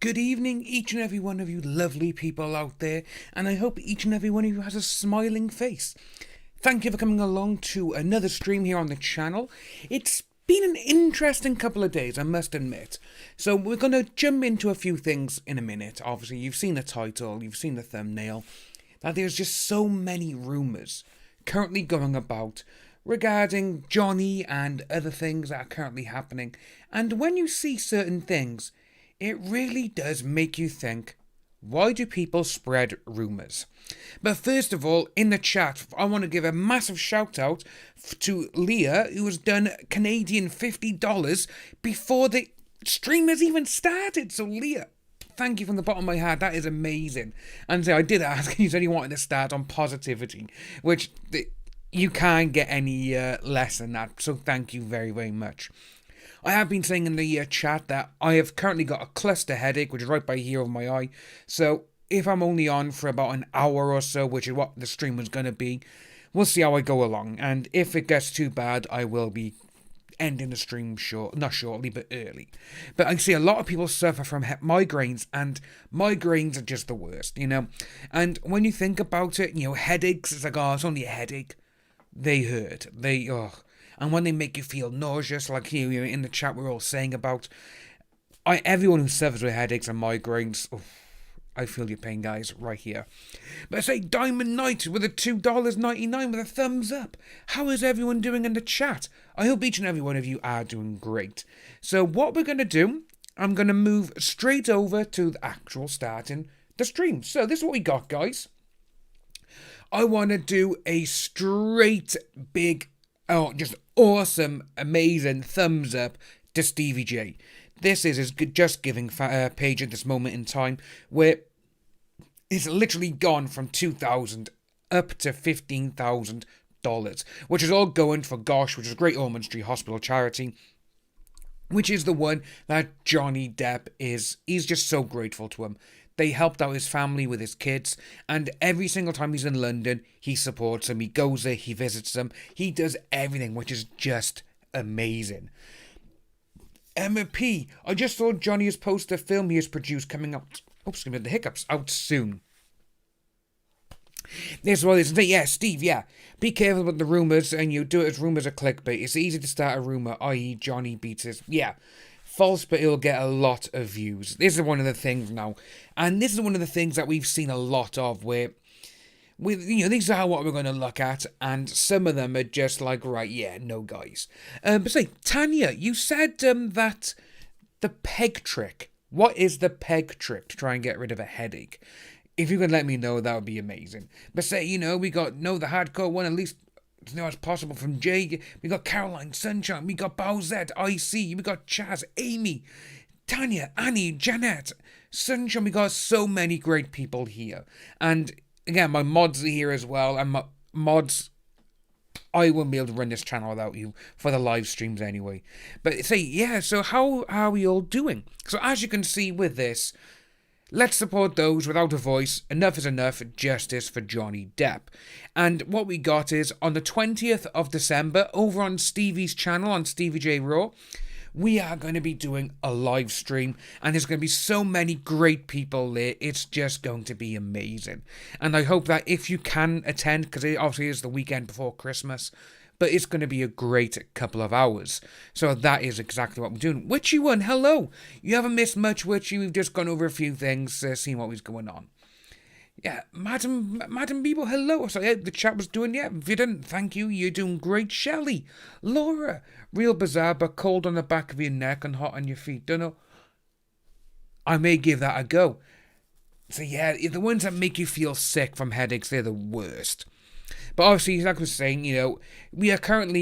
Good evening, each and every one of you lovely people out there, and I hope each and every one of you has a smiling face. Thank you for coming along to another stream here on the channel. It's been an interesting couple of days, I must admit. So we're going to jump into a few things in a minute. Obviously, you've seen the title, you've seen the thumbnail, that there's just so many rumours currently going about regarding Johnny and other things that are currently happening. And when you see certain things, it really does make you think, why do people spread rumours? But first of all, in the chat, I want to give a massive shout out to Leah, who has done Canadian $50 before the stream has even started. So Leah, thank you from the bottom of my heart. That is amazing. And so I did ask, you said you wanted to start on positivity, which you can't get any less than that. So thank you very, very much. I have been saying in the chat that I have currently got a cluster headache, which is right by here over my eye. So if I'm only on for about an hour or so, which is what the stream was going to be, we'll see how I go along. And if it gets too bad, I will be ending the stream not shortly, but early. But I see a lot of people suffer from migraines, and migraines are just the worst, you know. And when you think about it, you know, headaches, it's like, oh, it's only a headache. They hurt. And when they make you feel nauseous, like here in the chat we're all saying about, everyone who suffers with headaches and migraines, I feel your pain, guys, right here. But I say Diamond Knight with a $2.99 with a thumbs up. How is everyone doing in the chat? I hope each and every one of you are doing great. So what we're going to do, I'm going to move straight over to the actual starting the stream. So this is what we got, guys. I want to do a straight big, just awesome, amazing thumbs up to Stevie J. This is his Just Giving page at this moment in time, where it's literally gone from $2,000 up to $15,000, which is all going for GOSH, which is Great Ormond Street Hospital charity, which is the one that Johnny Depp is. He's just so grateful to him. They helped out his family with his kids, and every single time he's in London, he supports them. He goes there, he visits them, he does everything, which is just amazing. Emma P, I just saw Johnny has posted a film he has produced coming out. Oops, give me the hiccups. Out soon. This is what it is. Yeah, Steve, yeah. Be careful with the rumours, and you do it as rumours are clickbait. It's easy to start a rumour, i.e. Johnny beats his. Yeah. False, but it'll get a lot of views. This is one of the things now. And this is one of the things that we've seen a lot of, where these are what we're going to look at, and some of them are just like, right, yeah, no, guys. But say, Tanya, you said that the peg trick. What is the peg trick to try and get rid of a headache? If you could let me know, that would be amazing. But say, we got the hardcore one, at least as possible from Jay. We got Caroline, Sunshine, we got Bowsette, IC, we got Chaz, Amy, Tanya, Annie, Janet, Sunshine. We got so many great people here. And again, my mods are here as well. And my mods, I wouldn't be able to run this channel without you for the live streams anyway. But say, yeah, so how are we all doing? So as you can see with this, let's support those without a voice. Enough is enough. Justice for Johnny Depp. And what we got is on the 20th of December, over on Stevie's channel, on Stevie J Raw, we are going to be doing a live stream, and there's going to be so many great people there. It's just going to be amazing. And I hope that if you can attend, because it obviously is the weekend before Christmas, but it's going to be a great couple of hours. So that is exactly what we're doing. Witchy One, hello. You haven't missed much, Witchy. We've just gone over a few things, seeing what was going on. Yeah, Madam Bebo, hello. Sorry, the chat was doing, yeah. If you didn't, thank you. You're doing great. Shelley, Laura, real bizarre, but cold on the back of your neck and hot on your feet. Don't know. I may give that a go. So yeah, the ones that make you feel sick from headaches, they're the worst. But obviously, like I was saying,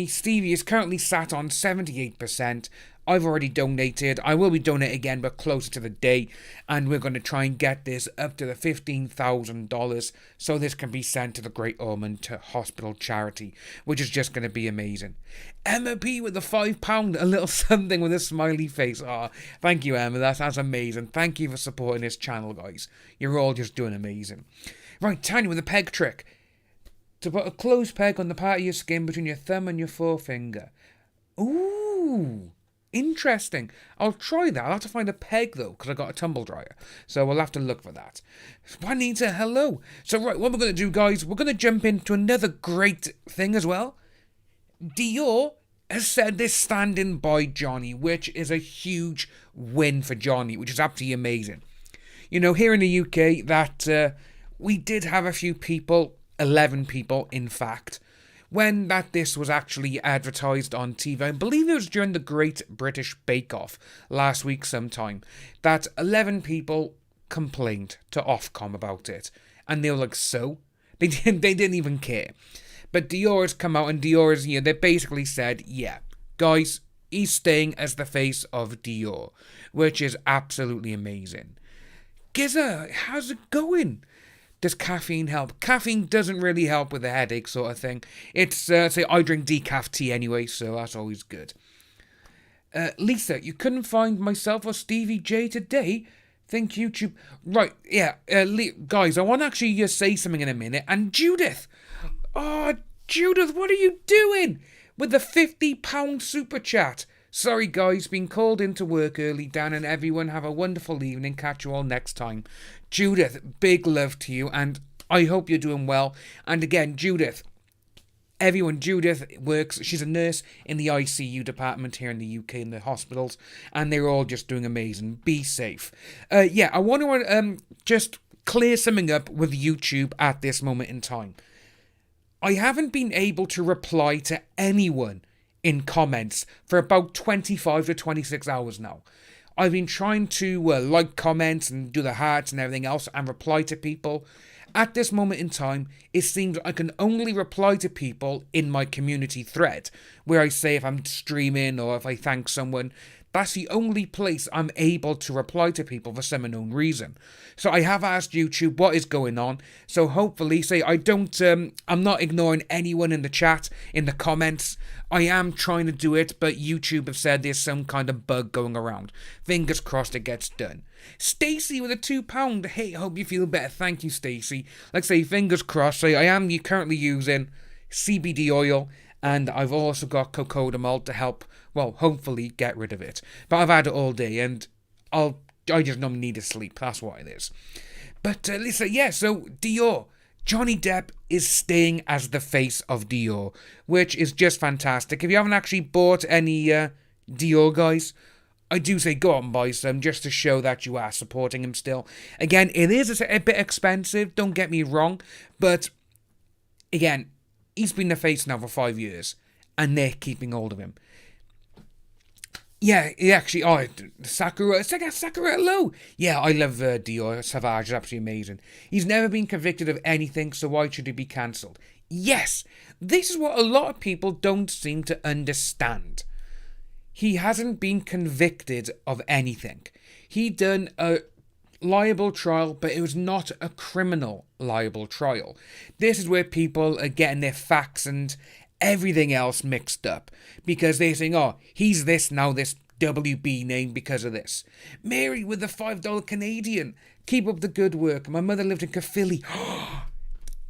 Stevie is currently sat on 78%. I've already donated. I will be donating again, but closer to the day. And we're going to try and get this up to the $15,000 so this can be sent to the Great Ormond Hospital charity, which is just going to be amazing. Emma P with the £5, a little something with a smiley face. Oh, thank you, Emma. That's amazing. Thank you for supporting this channel, guys. You're all just doing amazing. Right, Tanya with the peg trick. To put a closed peg on the part of your skin between your thumb and your forefinger. Ooh. Interesting. I'll try that. I'll have to find a peg though, because I got a tumble dryer. So we'll have to look for that. Juanita, hello. So right, what we're going to do, guys, we're going to jump into another great thing as well. Dior has said they're standing by Johnny, which is a huge win for Johnny, which is absolutely amazing. You know, here in the UK, that we did have a few people, 11 people, in fact, when this was actually advertised on TV. I believe it was during the Great British Bake Off last week sometime, that 11 people complained to Ofcom about it. And they were like, so? They didn't even care. But Dior has come out, and Dior has, they basically said, yeah, guys, he's staying as the face of Dior, which is absolutely amazing. Gizza, how's it going? Does caffeine help? Caffeine doesn't really help with the headache sort of thing. It's, say, I drink decaf tea anyway, so that's always good. Lisa, you couldn't find myself or Stevie J today? Think YouTube... Right, yeah, guys, I want to actually say something in a minute. And Judith! Oh, Judith, what are you doing? With the £50 super chat. Sorry, guys, been called into work early, Dan, and everyone have a wonderful evening. Catch you all next time. Judith, big love to you, and I hope you're doing well. And again, Judith, Judith works, she's a nurse in the ICU department here in the UK in the hospitals, and they're all just doing amazing. Be safe. I want to just clear something up with YouTube at this moment in time. I haven't been able to reply to anyone in comments for about 25 to 26 hours now. I've been trying to like comments and do the hearts and everything else and reply to people. At this moment in time, it seems I can only reply to people in my community thread, where I say if I'm streaming or if I thank someone. That's the only place I'm able to reply to people for some unknown reason. So I have asked YouTube what is going on. So hopefully, I'm not ignoring anyone in the chat, in the comments. I am trying to do it, but YouTube have said there's some kind of bug going around. Fingers crossed it gets done. Stacey with a £2. Hey, hope you feel better. Thank you, Stacey. Like I say, fingers crossed. I am currently using CBD oil, and I've also got cocodamol to help, well, hopefully get rid of it. But I've had it all day, and I just don't need to sleep. That's what it is. But listen, so Dior. Johnny Depp is staying as the face of Dior, which is just fantastic. If you haven't actually bought any Dior, guys, I do say go out and buy some just to show that you are supporting him still. Again, it is a bit expensive, don't get me wrong, but again, he's been the face now for 5 years, and they're keeping hold of him. Yeah, he actually, Sakura Low. Yeah, I love Dior Sauvage, is absolutely amazing. He's never been convicted of anything, so why should he be cancelled? Yes, this is what a lot of people don't seem to understand. He hasn't been convicted of anything. He done a liable trial, but it was not a criminal liable trial. This is where people are getting their facts and everything else mixed up, because they're saying, he's this now, this WB name because of this. Mary with the $5 Canadian. Keep up the good work. My mother lived in Caerphilly.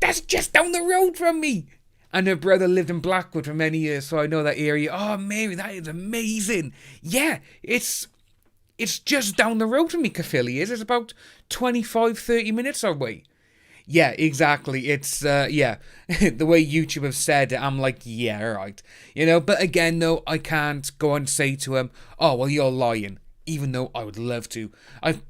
That's just down the road from me. And her brother lived in Blackwood for many years, so I know that area. Oh, Mary, that is amazing. Yeah, it's just down the road from me, Caerphilly is. It's about 25, 30 minutes away. Yeah, exactly. It's, the way YouTube have said it, I'm like, yeah, right. But again, though, I can't go and say to him, oh, well, you're lying, even though I would love to. I've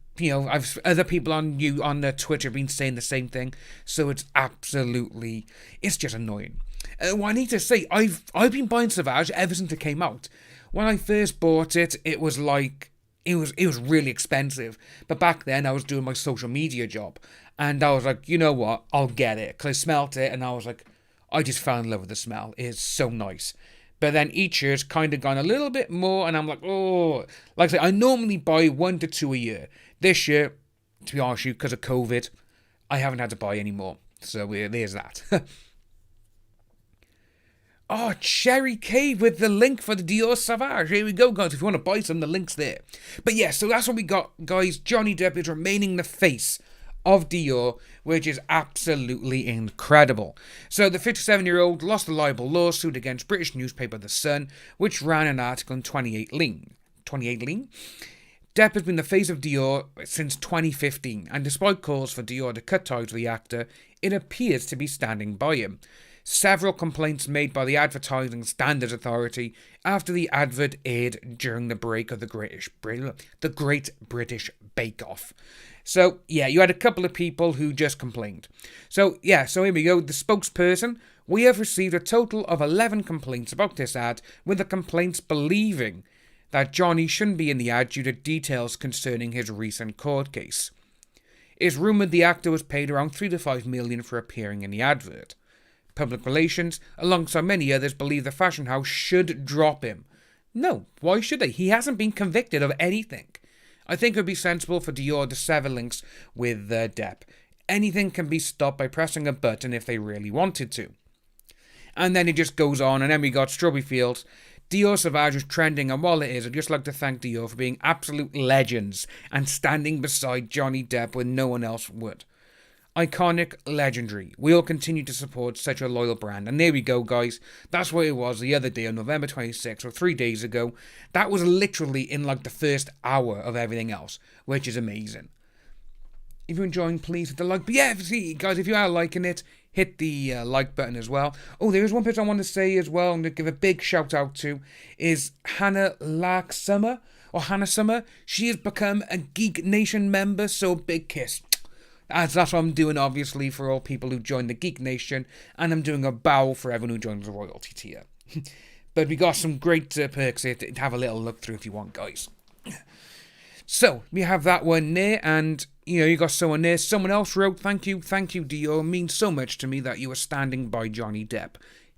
other people on Twitter been saying the same thing, so it's just annoying. What I need to say, I've been buying Sauvage ever since it came out. When I first bought it, it was like, it was really expensive. But back then, I was doing my social media job. And I was like, you know what, I'll get it. Because I smelt it, and I was like, I just fell in love with the smell. It's so nice. But then each year's kind of gone a little bit more, and I'm like, oh. Like I say, I normally buy 1 to 2 a year. This year, to be honest with you, because of COVID, I haven't had to buy any more. So there's that. Oh, Cherry Cave with the link for the Dior Sauvage. Here we go, guys. If you want to buy some, the link's there. But yeah, so that's what we got, guys. Johnny Depp is remaining the face of Dior, which is absolutely incredible. So the 57-year-old lost a libel lawsuit against British newspaper The Sun, which ran an article in 2018. Depp has been the face of Dior since 2015, and despite calls for Dior to cut ties with the actor, it appears to be standing by him. Several complaints made by the Advertising Standards Authority after the advert aired during the break of the Great British Bake Off. So, yeah, you had a couple of people who just complained. So here we go. The spokesperson, we have received a total of 11 complaints about this ad, with the complaints believing that Johnny shouldn't be in the ad due to details concerning his recent court case. It's rumoured the actor was paid around $3 to $5 million for appearing in the advert. Public Relations, alongside many others, believe the fashion house should drop him. No, why should they? He hasn't been convicted of anything. I think it would be sensible for Dior to sever links with Depp. Anything can be stopped by pressing a button if they really wanted to. And then it just goes on, and then we got Strawberry Fields. Dior Sauvage is trending, and while it is, I'd just like to thank Dior for being absolute legends and standing beside Johnny Depp when no one else would. Iconic, legendary. We'll continue to support such a loyal brand. And there we go, guys. That's what it was the other day on November 26th, or 3 days ago. That was literally in like the first hour of everything else, which is amazing. If you're enjoying, please hit the like. But yeah, see, guys, if you are liking it, hit the like button as well. Oh, there is one person I want to say as well, I'm going to give a big shout out to, is Hannah Summer. She has become a Geek Nation member, so big kiss. As that's what I'm doing, obviously, for all people who join the Geek Nation, and I'm doing a bow for everyone who joins the royalty tier. But we got some great perks here to have a little look through if you want, guys. So, we have that one there, and, you got someone there. Someone else wrote, thank you, Dior. It means so much to me that you are standing by Johnny Depp.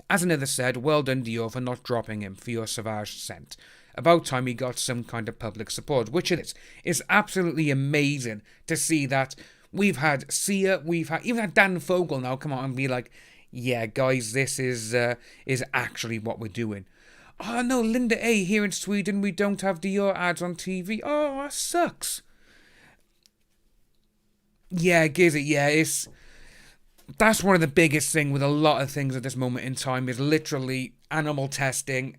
As another said, well done, Dior, for not dropping him for your Sauvage scent. About time he got some kind of public support, which it is. It's absolutely amazing to see that. We've had Sia, even had Dan Fogel now come out and be like, yeah, guys, this is actually what we're doing. Oh, no, Linda A, here in Sweden, we don't have Dior ads on TV. Oh, that sucks. Yeah, Gizzy, yeah, that's one of the biggest things with a lot of things at this moment in time is literally animal testing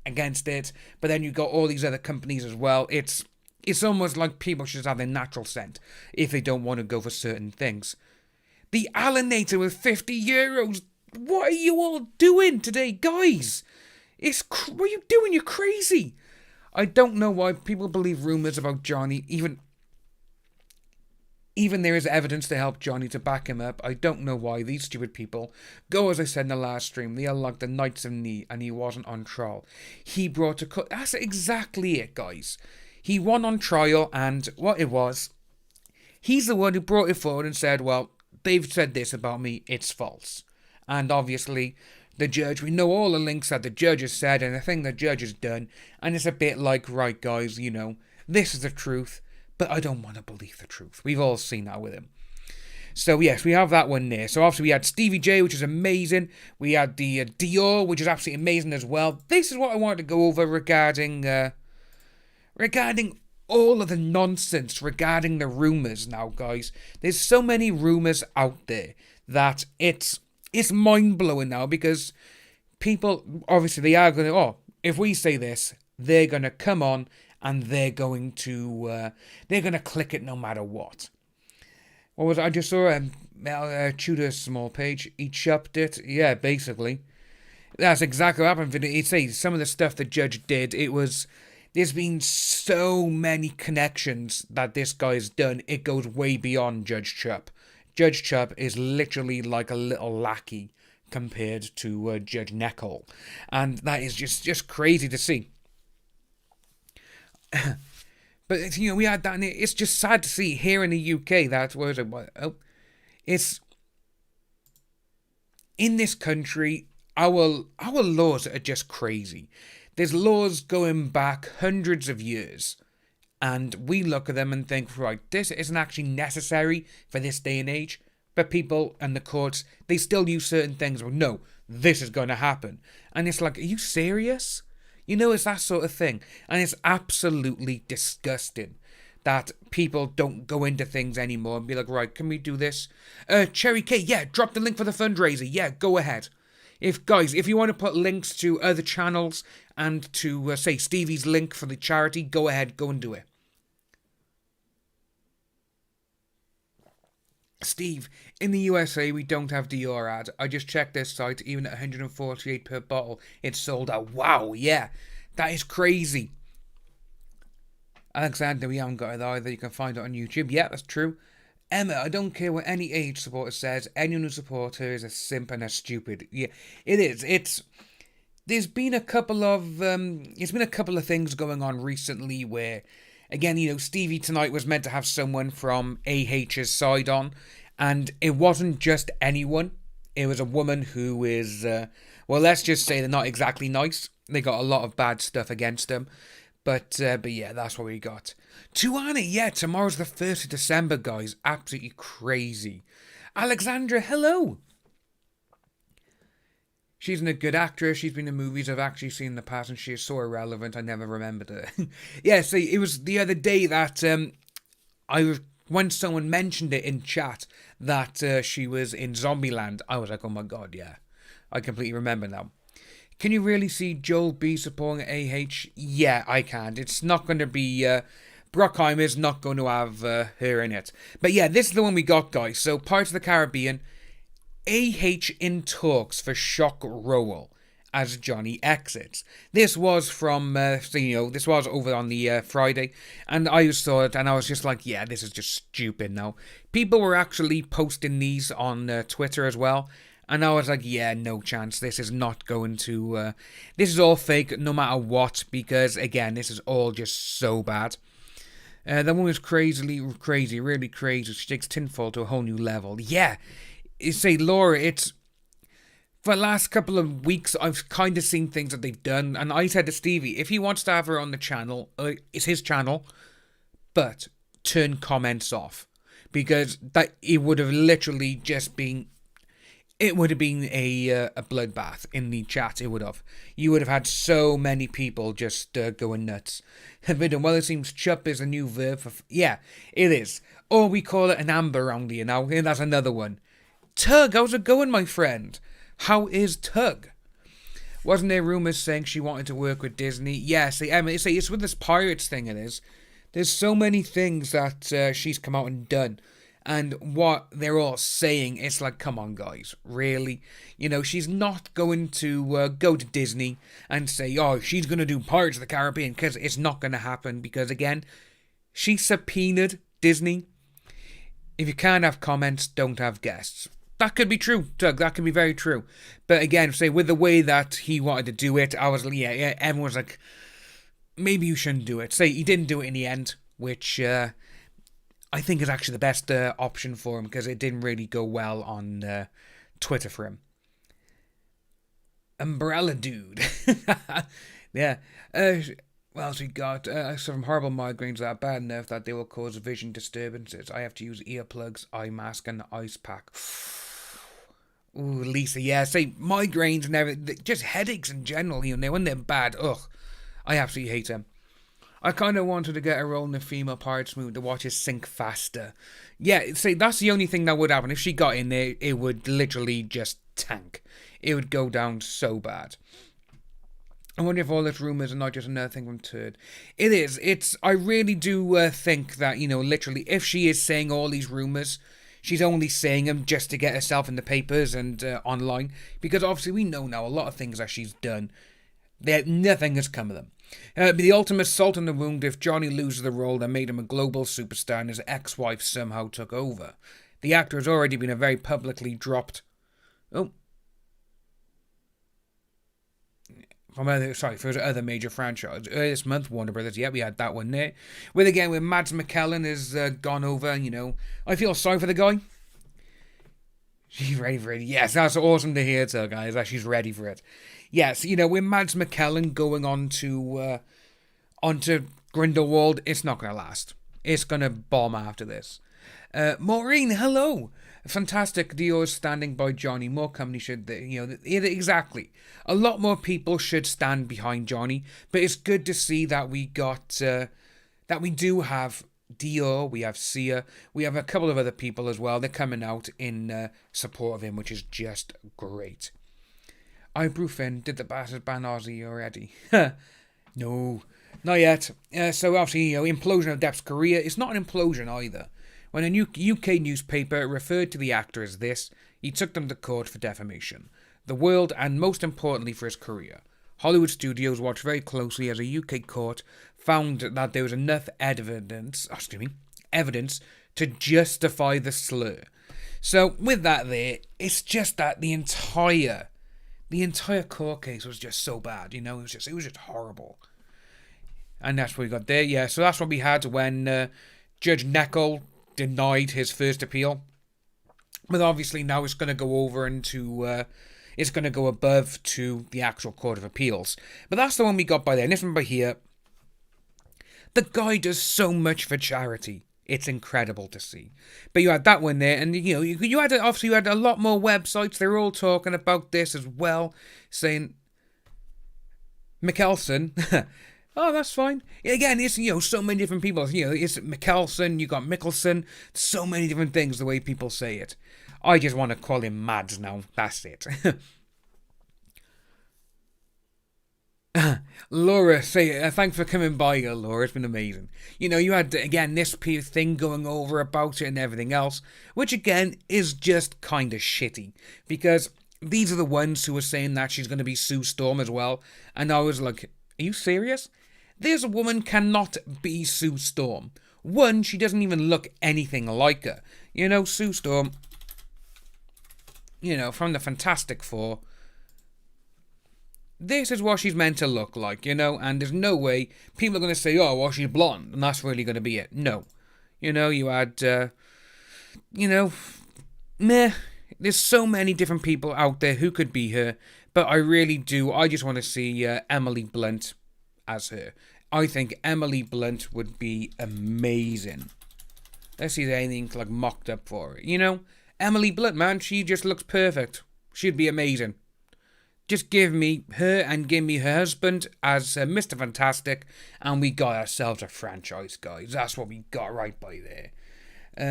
against it. But then you got all these other companies as well. It's almost like people should have their natural scent if they don't want to go for certain things. The Alanator with €50. What are you all doing today, guys? What are you doing? You're crazy. I don't know why people believe rumours about Johnny. Even there is evidence to help Johnny to back him up. I don't know why these stupid people go, as I said in the last stream, they are like the Knights of Knee, and he wasn't on trial. He brought a cut. That's exactly it, guys. He won on trial, and what it was, he's the one who brought it forward and said, well, they've said this about me, it's false. And obviously, the judge, we know all the links that the judge has said and the thing the judge has done, and it's a bit like, right, guys, this is the truth, but I don't want to believe the truth. We've all seen that with him. So, yes, we have that one there. So, obviously, we had Stevie J, which is amazing. We had the Dior, which is absolutely amazing as well. This is what I wanted to go over regarding all of the nonsense regarding the rumours now, guys. There's so many rumours out there that it's mind-blowing now, because people, obviously, they are going to, if we say this, they're going to come on and they're going to click it no matter what. What was it? I just saw Tudor's small page. He chopped it. Yeah, basically. That's exactly what happened. It says some of the stuff the judge did, there's been so many connections that this guy's done. It goes way beyond Judge Chupp. Judge Chupp is literally like a little lackey compared to Judge Neckel. And that is just crazy to see. But, we had that, and it's just sad to see here in the UK that, it's, in this country, our laws are just crazy. There's laws going back hundreds of years, and we look at them and think, right, this isn't actually necessary for this day and age, but people and the courts, they still use certain things. Well, no, this is going to happen. And it's like, are you serious? It's that sort of thing. And it's absolutely disgusting. that people don't go into things anymore and be like, right, can we do this? Cherry K, yeah, drop the link for the fundraiser. Yeah, go ahead. If you want to put links to other channels and to, say, Stevie's link for the charity, go ahead, go and do it. Steve, in the USA, we don't have Dior ad. I just checked this site, even at 148 per bottle, it's sold out. Wow, yeah, that is crazy. Alexander, we haven't got it either. You can find it on YouTube. Yeah, that's true. Emma, I don't care what any age supporter says. Anyone who supports her is a simp and a stupid. Yeah, it is. There's been a couple of things going on recently where, again, Stevie tonight was meant to have someone from AH's side on, and it wasn't just anyone. It was a woman who is, well, let's just say they're not exactly nice. They got a lot of bad stuff against them. But yeah, that's what we got. Tuana, yeah, tomorrow's the 1st of December, guys. Absolutely crazy. Alexandra, hello. She's a good actress. She's been in movies I've actually seen in the past, and she is so irrelevant I never remembered her. Yeah, see, it was the other day that when someone mentioned it in chat that she was in Zombieland, I was like, oh my god, yeah. I completely remember now. Can you really see Joel B supporting AH? Yeah, I can. It's not going to be... Brockheimer's not going to have her in it. But yeah, this is the one we got, guys. So, Pirates of the Caribbean, AH in talks for shock role as Johnny exits. This was from, this was over on the Friday, and I saw it, and I was just like, yeah, this is just stupid now. People were actually posting these on Twitter as well, and I was like, yeah, no chance. This is not going to... this is all fake, no matter what, because, again, this is all just so bad. That one was really crazy. She takes tinfoil to a whole new level. Yeah, say, Laura, it's... For the last couple of weeks, I've kind of seen things that they've done, and I said to Stevie, if he wants to have her on the channel, it's his channel, but turn comments off. Because that it would have literally just been... It would have been a bloodbath in the chat, it would have. You would have had so many people just going nuts. Well, it seems chup is a new verb for... Yeah, it is. Or we call it an amber around here now, and that's another one. Tug, how's it going, my friend? How is Tug? Wasn't there rumours saying she wanted to work with Disney? Yeah, see, Emma, it's with this Pirates thing it is. There's so many things that she's come out and done. And what they're all saying, it's like, come on, guys, really? She's not going to go to Disney and say, oh, she's going to do Pirates of the Caribbean, because it's not going to happen, because, again, she subpoenaed Disney. If you can't have comments, don't have guests. That could be true, Doug, that could be very true. But again, say, with the way that he wanted to do it, I was, yeah, everyone was like, maybe you shouldn't do it. Say, he didn't do it in the end, which... I think is actually the best option for him, because it didn't really go well on Twitter for him. Umbrella Dude. Yeah. What else we got? Some horrible migraines that are bad enough that they will cause vision disturbances. I have to use earplugs, eye mask, and ice pack. Ooh, Lisa, yeah. Say, migraines and everything. Just headaches in general, when they're bad. Ugh. I absolutely hate them. I kind of wanted to get a role in the female Pirates movie to watch it sink faster. Yeah, see, that's the only thing that would happen. If she got in there, it would literally just tank. It would go down so bad. I wonder if all this rumours are not just another thing from Turd. It is. I really do think that, literally, if she is saying all these rumours, she's only saying them just to get herself in the papers and online. Because obviously we know now a lot of things that she's done, nothing has come of them. It'd be the ultimate salt in the wound if Johnny loses the role that made him a global superstar and his ex-wife somehow took over. The actor has already been a very publicly dropped... for other major franchise. Earlier this month, Warner Brothers, yeah, we had that one there. With Mads Mikkelsen has gone over, I feel sorry for the guy. She's ready for it. Yes, that's awesome to hear, so guys, that she's ready for it. Yes, with Mads Mikkelsen going onto Grindelwald, it's not going to last. It's going to bomb after this. Maureen, hello. Fantastic. Dio's standing by Johnny. More companies should, exactly. A lot more people should stand behind Johnny, but it's good to see that we got, that we do have Dior, we have Sia, we have a couple of other people as well. They're coming out in support of him, which is just great. Ibuprofen, did the bastard ban Ozzy already? No, not yet. So obviously, implosion of Depp's career. It's not an implosion either. When a new UK newspaper referred to the actor as this, he took them to court for defamation. The world, and most importantly for his career. Hollywood studios watched very closely as a UK court found that there was enough evidence to justify the slur. So with that there, it's just that the entire court case was just so bad, it was just horrible. And that's what we got there, yeah. So that's what we had when Judge Neckel denied his first appeal. But obviously now it's going to go over into, it's going to go above to the actual Court of Appeals. But that's the one we got by there. And this one by here, the guy does so much for charity. It's incredible to see. But you had that one there, and you had a lot more websites. They were all talking about this as well, saying Mikkelsen. Oh, that's fine. Again, it's so many different people. It's Mikkelsen. You got Mickelson. So many different things. The way people say it. I just want to call him Mads now. That's it. Laura, thanks for coming by, Laura. It's been amazing. You had, again, this thing going over about it and everything else, which, again, is just kind of shitty. Because these are the ones who are saying that she's going to be Sue Storm as well. And I was like, are you serious? This woman cannot be Sue Storm. One, she doesn't even look anything like her. Sue Storm, from the Fantastic Four. This is what she's meant to look like, and there's no way people are going to say, oh, well, she's blonde, and that's really going to be it. No. You had, meh. There's so many different people out there who could be her, but I just want to see Emily Blunt as her. I think Emily Blunt would be amazing. Let's see if there's anything mocked up for her. Emily Blunt, man, she just looks perfect. She'd be amazing. Just give me her and give me her husband as Mr. Fantastic, and we got ourselves a franchise, guys. That's what we got right by there.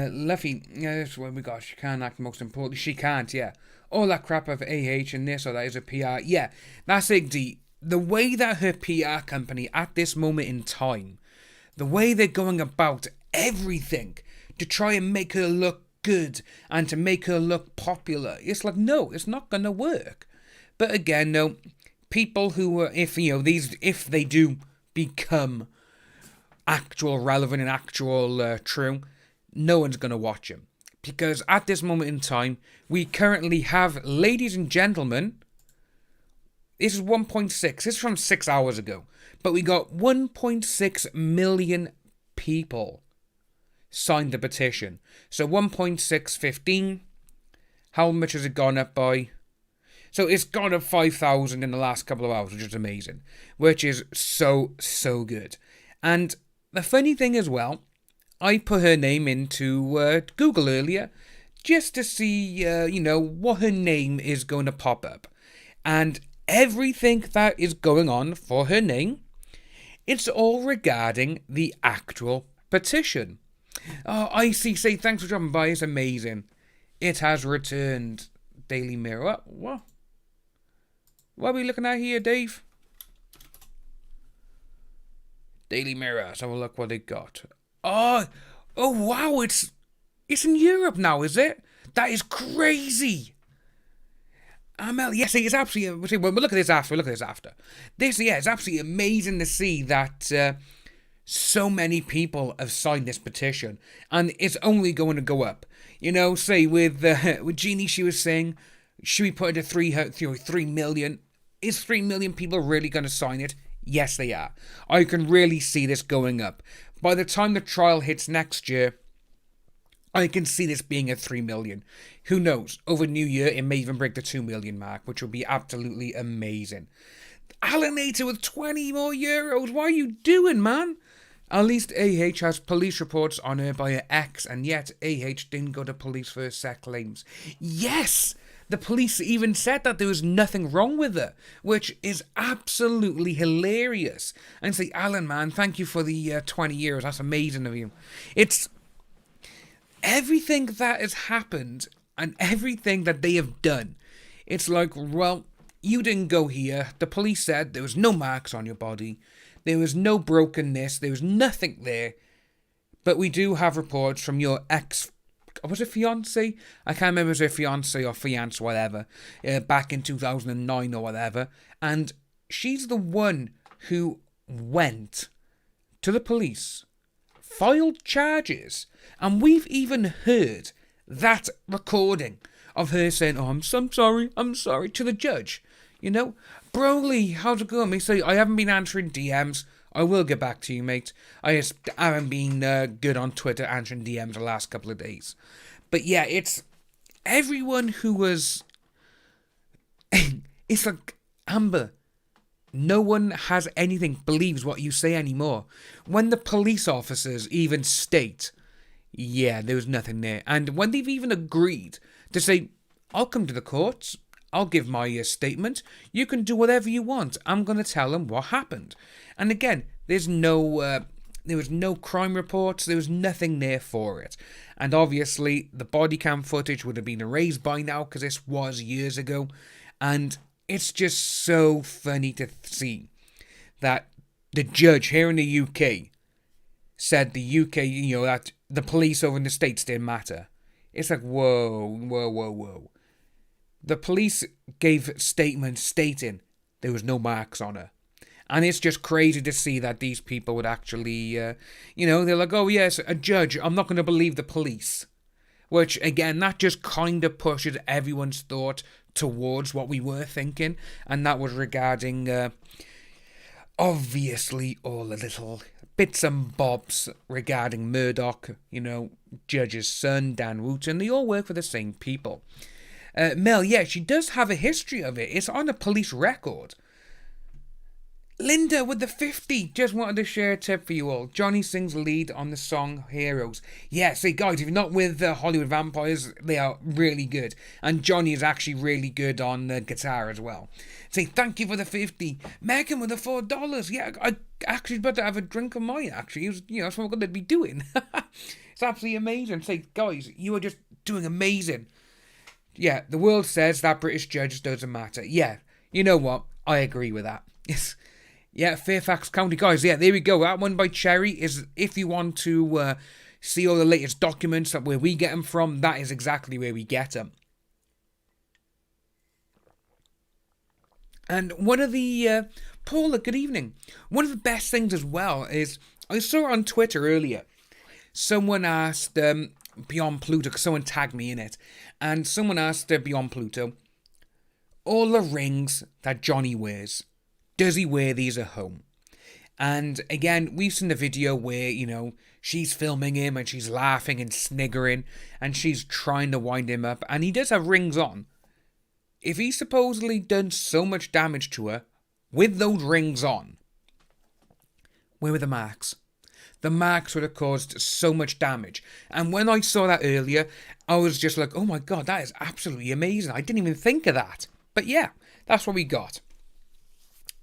Luffy, that's what we got. She can't act, most importantly. She can't, yeah. All that crap of AH and this or that is a PR. Yeah, that's it, D. The way that her PR company at this moment in time, the way they're going about everything to try and make her look good and to make her look popular, it's like, no, it's not going to work. But again, no, people who are, if they do become actual relevant and actual true, no one's going to watch them. Because at this moment in time, we currently have, ladies and gentlemen, this is 1.6. This is from 6 hours ago. But we got 1.6 million people signed the petition. So 1.615. How much has it gone up by? So it's gone up 5,000 in the last couple of hours, which is amazing. Which is so, so good. And the funny thing as well, I put her name into Google earlier just to see, what her name is going to pop up. And everything that is going on for her name, it's all regarding the actual petition. Oh, I see. Say thanks for dropping by. It's amazing. It has returned. Daily Mirror. What? What are we looking at here, Dave? Daily Mirror. Let's have a look what they got. Oh wow, it's in Europe now, is it? That is crazy. Yes, it's absolutely. We'll look at this after. It's absolutely amazing to see that so many people have signed this petition, and it's only going to go up. Say with Jeannie, she was saying, should we put it to 3 million? Is 3 million people really going to sign it? Yes, they are. I can really see this going up. By the time the trial hits next year, I can see this being at 3 million. Who knows? Over New Year, it may even break the 2 million mark, which would be absolutely amazing. Alienator with 20 more euros. What are you doing, man? At least AH has police reports on her by her ex, and yet AH didn't go to police for her sex claims. Yes! the police even said that there was nothing wrong with her, which is absolutely hilarious. And say, Alan, man, thank you for the 20 years. That's amazing of you. It's everything that has happened and everything that they have done. It's like, well, you didn't go here. The police said there was no marks on your body. There was no brokenness. There was nothing there. But we do have reports from your was it fiance? I can't remember if it was her fiance or fiance, whatever, back in 2009 or whatever. And she's the one who went to the police, filed charges, and we've even heard that recording of her saying, "Oh, I'm sorry," to the judge. You know, Broly, how's it going? They say, I haven't been answering DMs. I will get back to you, mate. I just haven't been good on Twitter answering DMs the last couple of days. But yeah, it's everyone who was... It's like, Amber, no one has anything, believes what you say anymore. When the police officers even state, yeah, there was nothing there. And when they've even agreed to say, I'll come to the courts, I'll give my statement, you can do whatever you want, I'm going to tell them what happened. And again, there was no crime reports, there was nothing there for it. And obviously, the body cam footage would have been erased by now, because this was years ago. And it's just so funny to see that the judge here in the UK said the UK, that the police over in the States didn't matter. It's like, whoa. The police gave statements stating there was no marks on her. And it's just crazy to see that these people would actually, they're like, oh yes, a judge, I'm not going to believe the police. Which, again, that just kind of pushes everyone's thought towards what we were thinking. And that was regarding, obviously, all the little bits and bobs regarding Murdoch, Judge's son, Dan Wooten. They all work for the same people. Mel, yeah, she does have a history of it. It's on a police record. Linda with the 50 just wanted to share a tip for you all. Johnny sings lead on the song Heroes. Yeah, see guys, if you're not with Hollywood Vampires, they are really good. And Johnny is actually really good on guitar as well. Say thank you for the 50. Megan with the $4. Yeah, I actually about to have a drink of mine actually. That's what I'm going to be doing. It's absolutely amazing. Say guys, you are just doing amazing. Yeah, the world says that British judge doesn't matter. Yeah, you know what? I agree with that. Yes. Yeah, Fairfax County. Guys, yeah, there we go. That one by Cherry is, if you want to see all the latest documents where we get them from, that is exactly where we get them. And one of the... Paula, good evening. One of the best things as well is, I saw on Twitter earlier, someone asked... Beyond Pluto, because someone tagged me in it, and someone asked Beyond Pluto, all the rings that Johnny wears, does he wear these at home? And again, we've seen the video where, she's filming him and she's laughing and sniggering and she's trying to wind him up, and he does have rings on. If he's supposedly done so much damage to her with those rings on, where were the marks? The marks would have caused so much damage. And when I saw that earlier, I was just like, oh my god, that is absolutely amazing. I didn't even think of that. But yeah, that's what we got.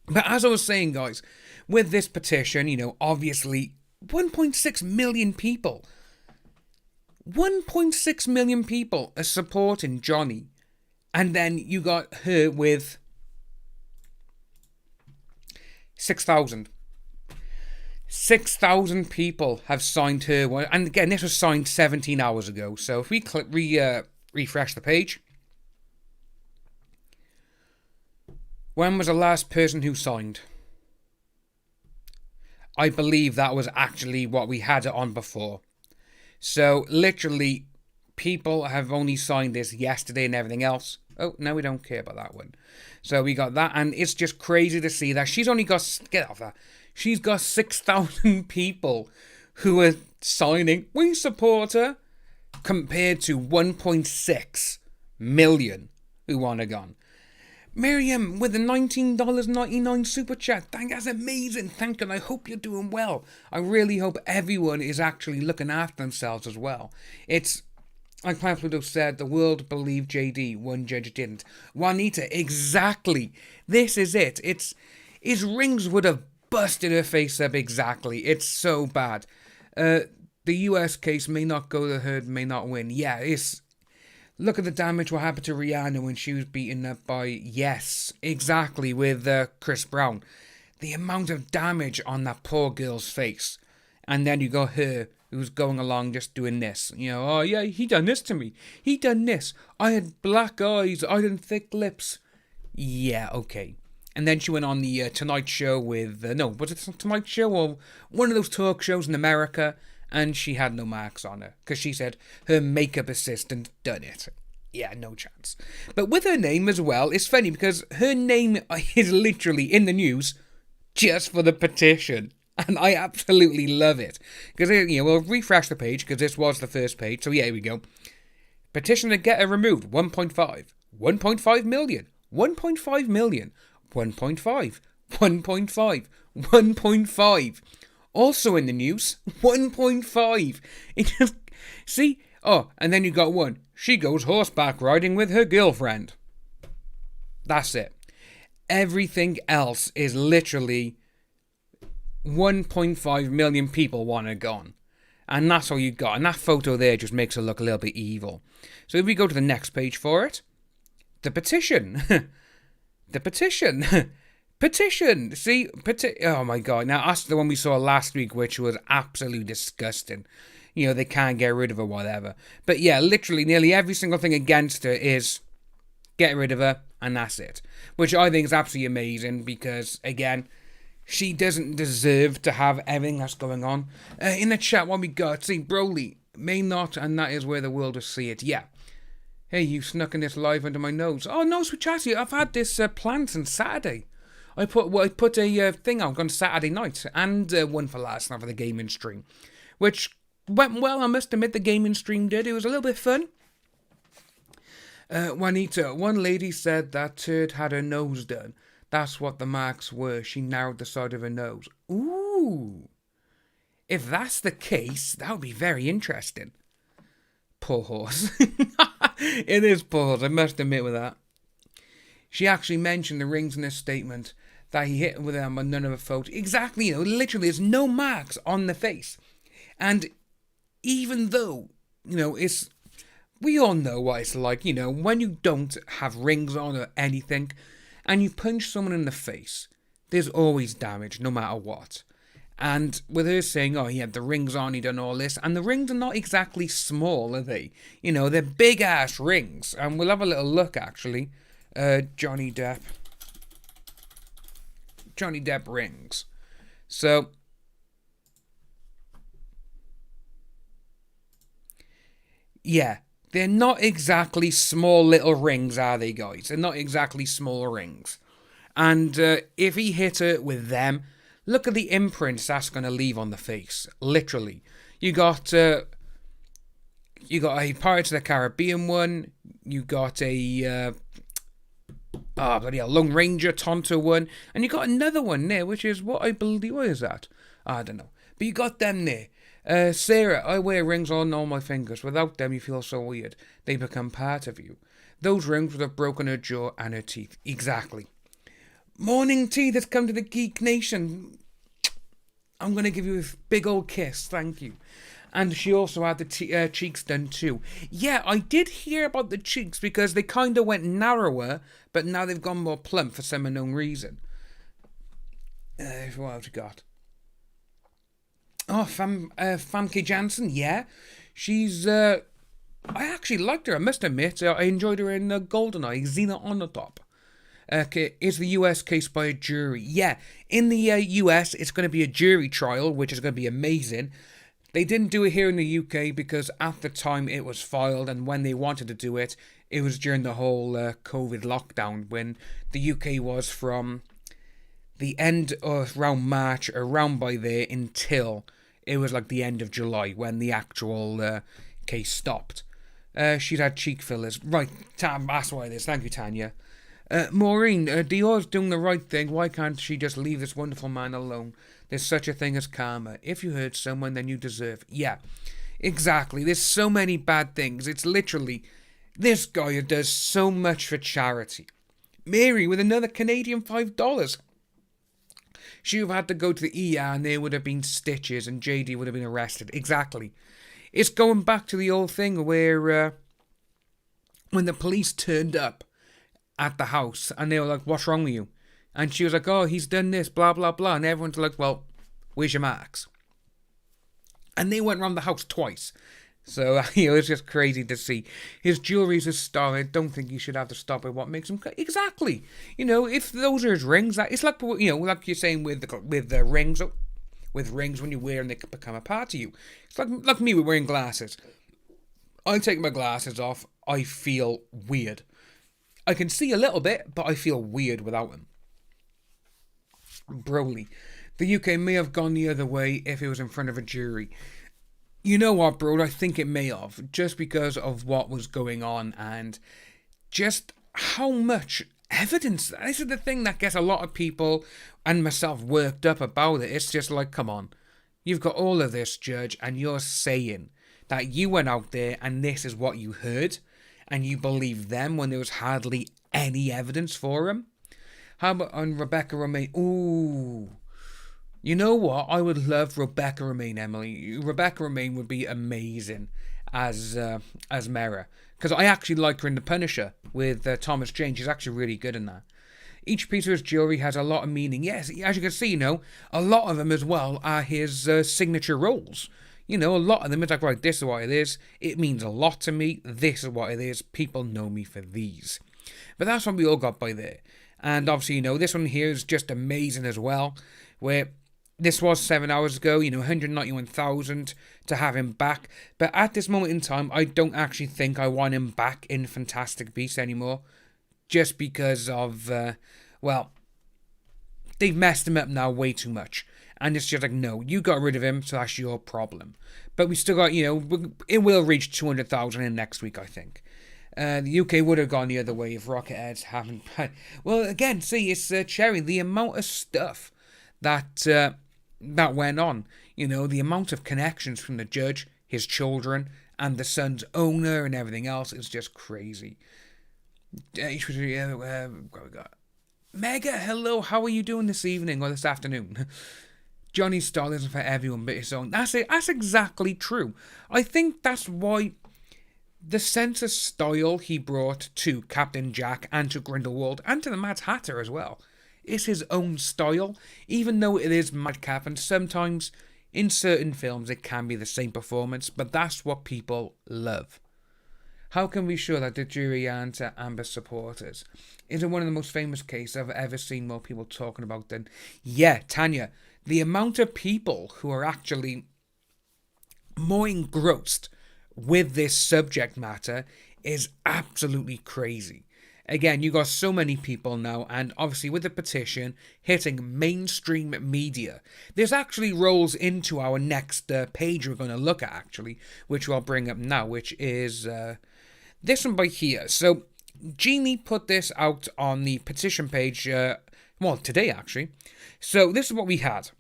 But as I was saying, guys, with this petition, obviously 1.6 million people. 1.6 million people are supporting Johnny. And then you got her with 6,000. 6,000 people have signed her one, and again, this was signed 17 hours ago. So if we refresh the page, when was the last person who signed? I believe that was actually what we had it on before. So literally, people have only signed this yesterday and everything else. Oh, no, we don't care about that one. So we got that, and it's just crazy to see that she's only got, get off that. She's got 6,000 people who are signing, we support her, compared to 1.6 million who want her gone. Miriam with the $19.99 super chat. That's amazing. Thank you. And I hope you're doing well. I really hope everyone is actually looking after themselves as well. It's Like Planet Pluto said, the world believed JD, one judge didn't. Juanita, exactly. This is it. His rings would have busted her face up exactly. It's so bad. The US case may not go to her, may not win. Yeah, look at the damage what happened to Rihanna when she was beaten up by, yes, exactly, with Chris Brown. The amount of damage on that poor girl's face. And then you got her, who's going along just doing this. Oh yeah, he done this to me. He done this. I had black eyes. I had thick lips. Yeah, okay. And then she went on the Tonight Show with, was it Tonight Show or one of those talk shows in America? And she had no marks on her. Because she said her makeup assistant done it. Yeah, no chance. But with her name as well, it's funny because her name is literally in the news just for the petition. And I absolutely love it. Because, we'll refresh the page because this was the first page. So, yeah, here we go. Petition to get her removed. 1.5. 1.5 million. 1.5 million. 1.5. 1.5. 1.5. Also in the news. 1.5. It just... See? Oh, and then you got one. She goes horseback riding with her girlfriend. That's it. Everything else is literally 1.5 million people want her gone. And that's all you got. And that photo there just makes her look a little bit evil. So if we go to the next page for it. The petition. The petition. Petition. See? Oh my god. Now that's the one we saw last week, which was absolutely disgusting. They can't get rid of her, whatever. But yeah, literally nearly every single thing against her is get rid of her, and that's it. Which I think is absolutely amazing because, again, she doesn't deserve to have everything that's going on. In the chat, what we got? See, Broly, may not, and that is where the world will see it. Yeah. Hey, you snuck in this live under my nose. Oh, no, sweet chatty, I've had this planned since Saturday. I put a thing out on Saturday night, and one for last night for the gaming stream. Which went well, I must admit the gaming stream did. It was a little bit fun. Juanita, one lady said that turd had her nose done. That's what the marks were. She narrowed the side of her nose. Ooh. If that's the case, that would be very interesting. Poor horse. It is poor horse, I must admit with that. She actually mentioned the rings in this statement, that he hit with them on none of her photos. Exactly, literally, there's no marks on the face. And even though, it's... We all know what it's like, when you don't have rings on or anything, and you punch someone in the face, there's always damage, no matter what. And with her saying, oh, he had the rings on, he done all this, and the rings are not exactly small, are they? They're big-ass rings. And we'll have a little look, actually. Johnny Depp rings. So... yeah. They're not exactly small little rings, are they, guys? They're not exactly small rings. And if he hit her with them, look at the imprints that's going to leave on the face. Literally. You got a Pirates of the Caribbean one. You got a Lone Ranger Tonto one. And you got another one there, which is what is that? I don't know. But you got them there. Sarah, I wear rings on all my fingers. Without them, you feel so weird. They become part of you. Those rings would have broken her jaw and her teeth. Exactly. Morning tea that's come to the Geek Nation. I'm going to give you a big old kiss. Thank you. And she also had the cheeks done too. Yeah, I did hear about the cheeks because they kind of went narrower, but now they've gone more plump for some unknown reason. What have you got? Oh, Famke Janssen, yeah. She's, I actually liked her, I must admit. I enjoyed her in GoldenEye, Xena on the Top. Is the US case by a jury? Yeah, in the US, it's going to be a jury trial, which is going to be amazing. They didn't do it here in the UK because at the time it was filed, and when they wanted to do it, it was during the whole COVID lockdown, when the UK was from the end of around March, around by there, until... it was like the end of July when the actual case stopped. She'd had cheek fillers. Right, that's why it is. Thank you, Tanya. Maureen, Dior's doing the right thing. Why can't she just leave this wonderful man alone? There's such a thing as karma. If you hurt someone, then you deserve. Yeah, Exactly. There's so many bad things. It's literally this guy who does so much for charity. Mary with another Canadian $5. She would have had to go to the ER and there would have been stitches and JD would have been arrested. Exactly. It's going back to the old thing where when the police turned up at the house and they were like, what's wrong with you? And she was like, oh, he's done this, blah, blah, blah. And everyone's like, well, where's your marks? And they went around the house twice. So, it's just crazy to see. His jewelry's a star. I don't think he should have to stop at what makes him... Exactly. If those are his rings, it's like, like you're saying with the rings. With rings, when you wear them, they can become a part of you. It's like me with wearing glasses. I take my glasses off, I feel weird. I can see a little bit, but I feel weird without them. Broly. The UK may have gone the other way if it was in front of a jury. You know what, bro? I think it may have, just because of what was going on and just how much evidence. This is the thing that gets a lot of people and myself worked up about it. It's just like, come on. You've got all of this, Judge, and you're saying that you went out there and this is what you heard and you believe them when there was hardly any evidence for him? How about on Rebecca Romijn? Ooh. You know what? I would love Rebecca Romijn, Emily. Rebecca Romijn would be amazing as Mera. Because I actually like her in The Punisher with Thomas Jane. She's actually really good in that. Each piece of his jewellery has a lot of meaning. Yes, as you can see, a lot of them as well are his signature roles. A lot of them, it's like, right, this is what it is. It means a lot to me. This is what it is. People know me for these. But that's what we all got by there. And obviously, this one here is just amazing as well. Where this was 7 hours ago, 191,000 to have him back. But at this moment in time, I don't actually think I want him back in Fantastic Beasts anymore. Just because of, they've messed him up now way too much. And it's just like, no, you got rid of him, so that's your problem. But we still got, it will reach 200,000 in next week, I think. The UK would have gone the other way if Rocket Heads haven't. Well, again, see, it's Cherry. The amount of stuff that went on, the amount of connections from the judge, his children, and the son's owner and everything else is just crazy. What we got? Mega, hello, how are you doing this evening or this afternoon? Johnny's style isn't for everyone but his own. That's it. That's exactly true. I think that's why the sense of style he brought to Captain Jack and to Grindelwald and to the Mad Hatter as well is his own style, even though it is madcap, and sometimes in certain films it can be the same performance, but that's what people love. How can we be sure that the jury aren't Amber's supporters? Is it one of the most famous cases I've ever seen more people talking about than... Yeah, Tanya, the amount of people who are actually more engrossed with this subject matter is absolutely crazy. Again, you got so many people now, and obviously with the petition hitting mainstream media, this actually rolls into our next page we're going to look at, actually, which I'll bring up now, which is this one by here. So, Jeannie put this out on the petition page, today, actually. So, this is what we had.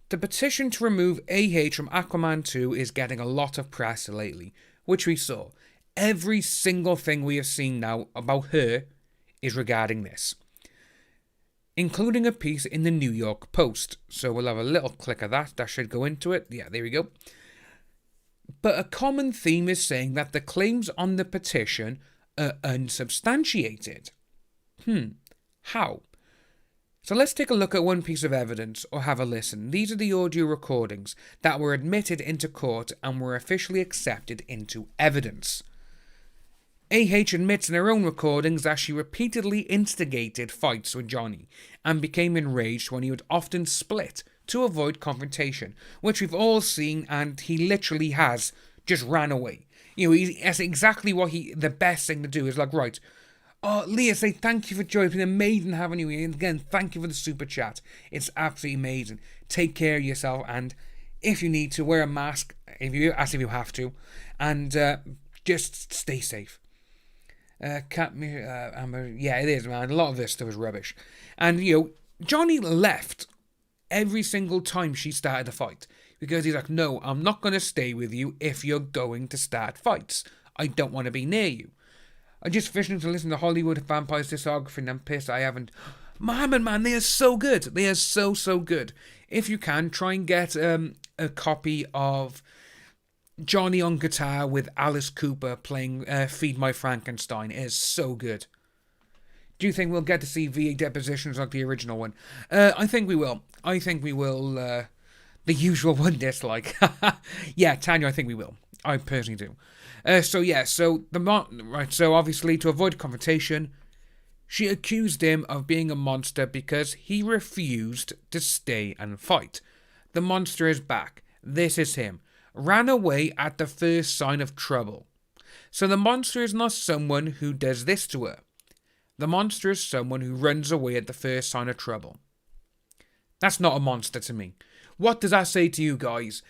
The petition to remove AH from Aquaman 2 is getting a lot of press lately, which we saw. Every single thing we have seen now about her is regarding this, including a piece in the New York Post. So we'll have a little click of that. That should go into it. Yeah, there we go. But a common theme is saying that the claims on the petition are unsubstantiated. How? So let's take a look at one piece of evidence, or have a listen. These are the audio recordings that were admitted into court and were officially accepted into evidence. AH admits in her own recordings that she repeatedly instigated fights with Johnny and became enraged when he would often split to avoid confrontation, which we've all seen, and he literally has just ran away. That's exactly what the best thing to do is like, right, oh, Leah, say thank you for joining. It's been amazing having you here. And again, thank you for the super chat. It's absolutely amazing. Take care of yourself, and if you need to, wear a mask if you have to, and just stay safe. Amber, yeah, it is, man. A lot of this stuff is rubbish. And, Johnny left every single time she started a fight. because he's like, no, I'm not going to stay with you if you're going to start fights. I don't want to be near you. I just finished to listen to Hollywood Vampires discography and I'm pissed I haven't. Mohammed, man, they are so good. They are so, so good. If you can, try and get a copy of Johnny on guitar with Alice Cooper playing Feed My Frankenstein. It is so good. Do you think we'll get to see VA depositions like the original one? I think we will. I think we will. The usual one dislike. Yeah, Tanya, I think we will. I personally do. So obviously to avoid confrontation, she accused him of being a monster because he refused to stay and fight. The monster is back. This is him. Ran away at the first sign of trouble. So the monster is not someone who does this to her. The monster is someone who runs away at the first sign of trouble. That's not a monster to me. What does that say to you guys?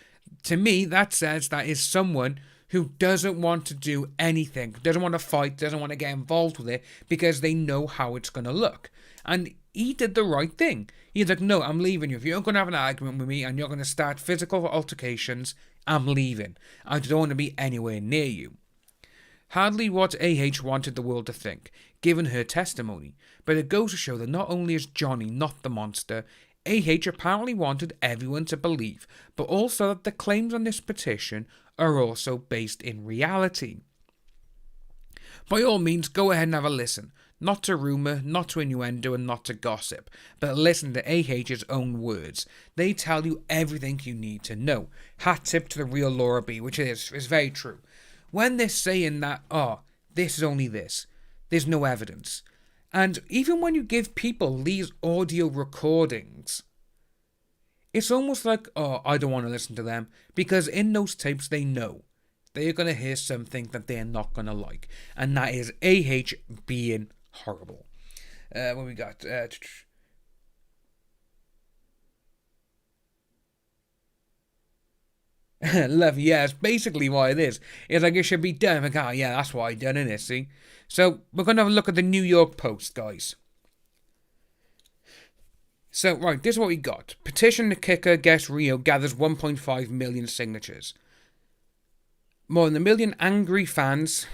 To me, that says that is someone who doesn't want to do anything, doesn't want to fight, doesn't want to get involved with it because they know how it's going to look. And he did the right thing. He's like, no, I'm leaving you. If you're going to have an argument with me and you're going to start physical altercations, I'm leaving. I don't want to be anywhere near you. Hardly what AH wanted the world to think, given her testimony, but it goes to show that not only is Johnny not the monster, AH apparently wanted everyone to believe, but also that the claims on this petition are also based in reality. By all means, go ahead and have a listen. Not to rumour, not to innuendo, and not to gossip, but listen to AH's own words. They tell you everything you need to know. Hat tip to the real Laura B, which is very true. When they're saying that, this is only this, there's no evidence. And even when you give people these audio recordings, it's almost like, I don't want to listen to them, because in those tapes they know they're going to hear something that they're not going to like, and that is AH being horrible. What we got? Love, yeah, it's basically what it is. It's like it should be done. Like, yeah, that's what I done, innit, see? So, we're going to have a look at the New York Post, guys. So, right, this is what we got. Petition to kicker Guess Rio gathers 1.5 million signatures. More than 1 million angry fans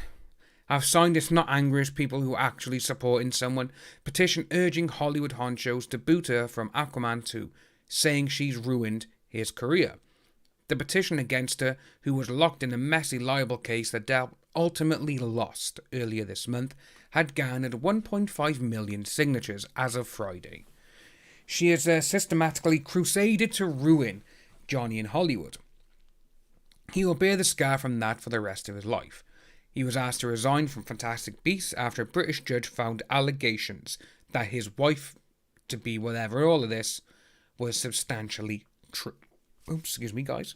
have signed. It's not angry as people who are actually supporting someone. Petition urging Hollywood honchos to boot her from Aquaman 2, saying she's ruined his career. The petition against her, who was locked in a messy libel case that Depp ultimately lost earlier this month, had garnered 1.5 million signatures as of Friday. She has systematically crusaded to ruin Johnny in Hollywood. He will bear the scar from that for the rest of his life. He was asked to resign from Fantastic Beasts after a British judge found allegations that his wife-to-be, whatever, all of this, was substantially true. Oops, excuse me, guys.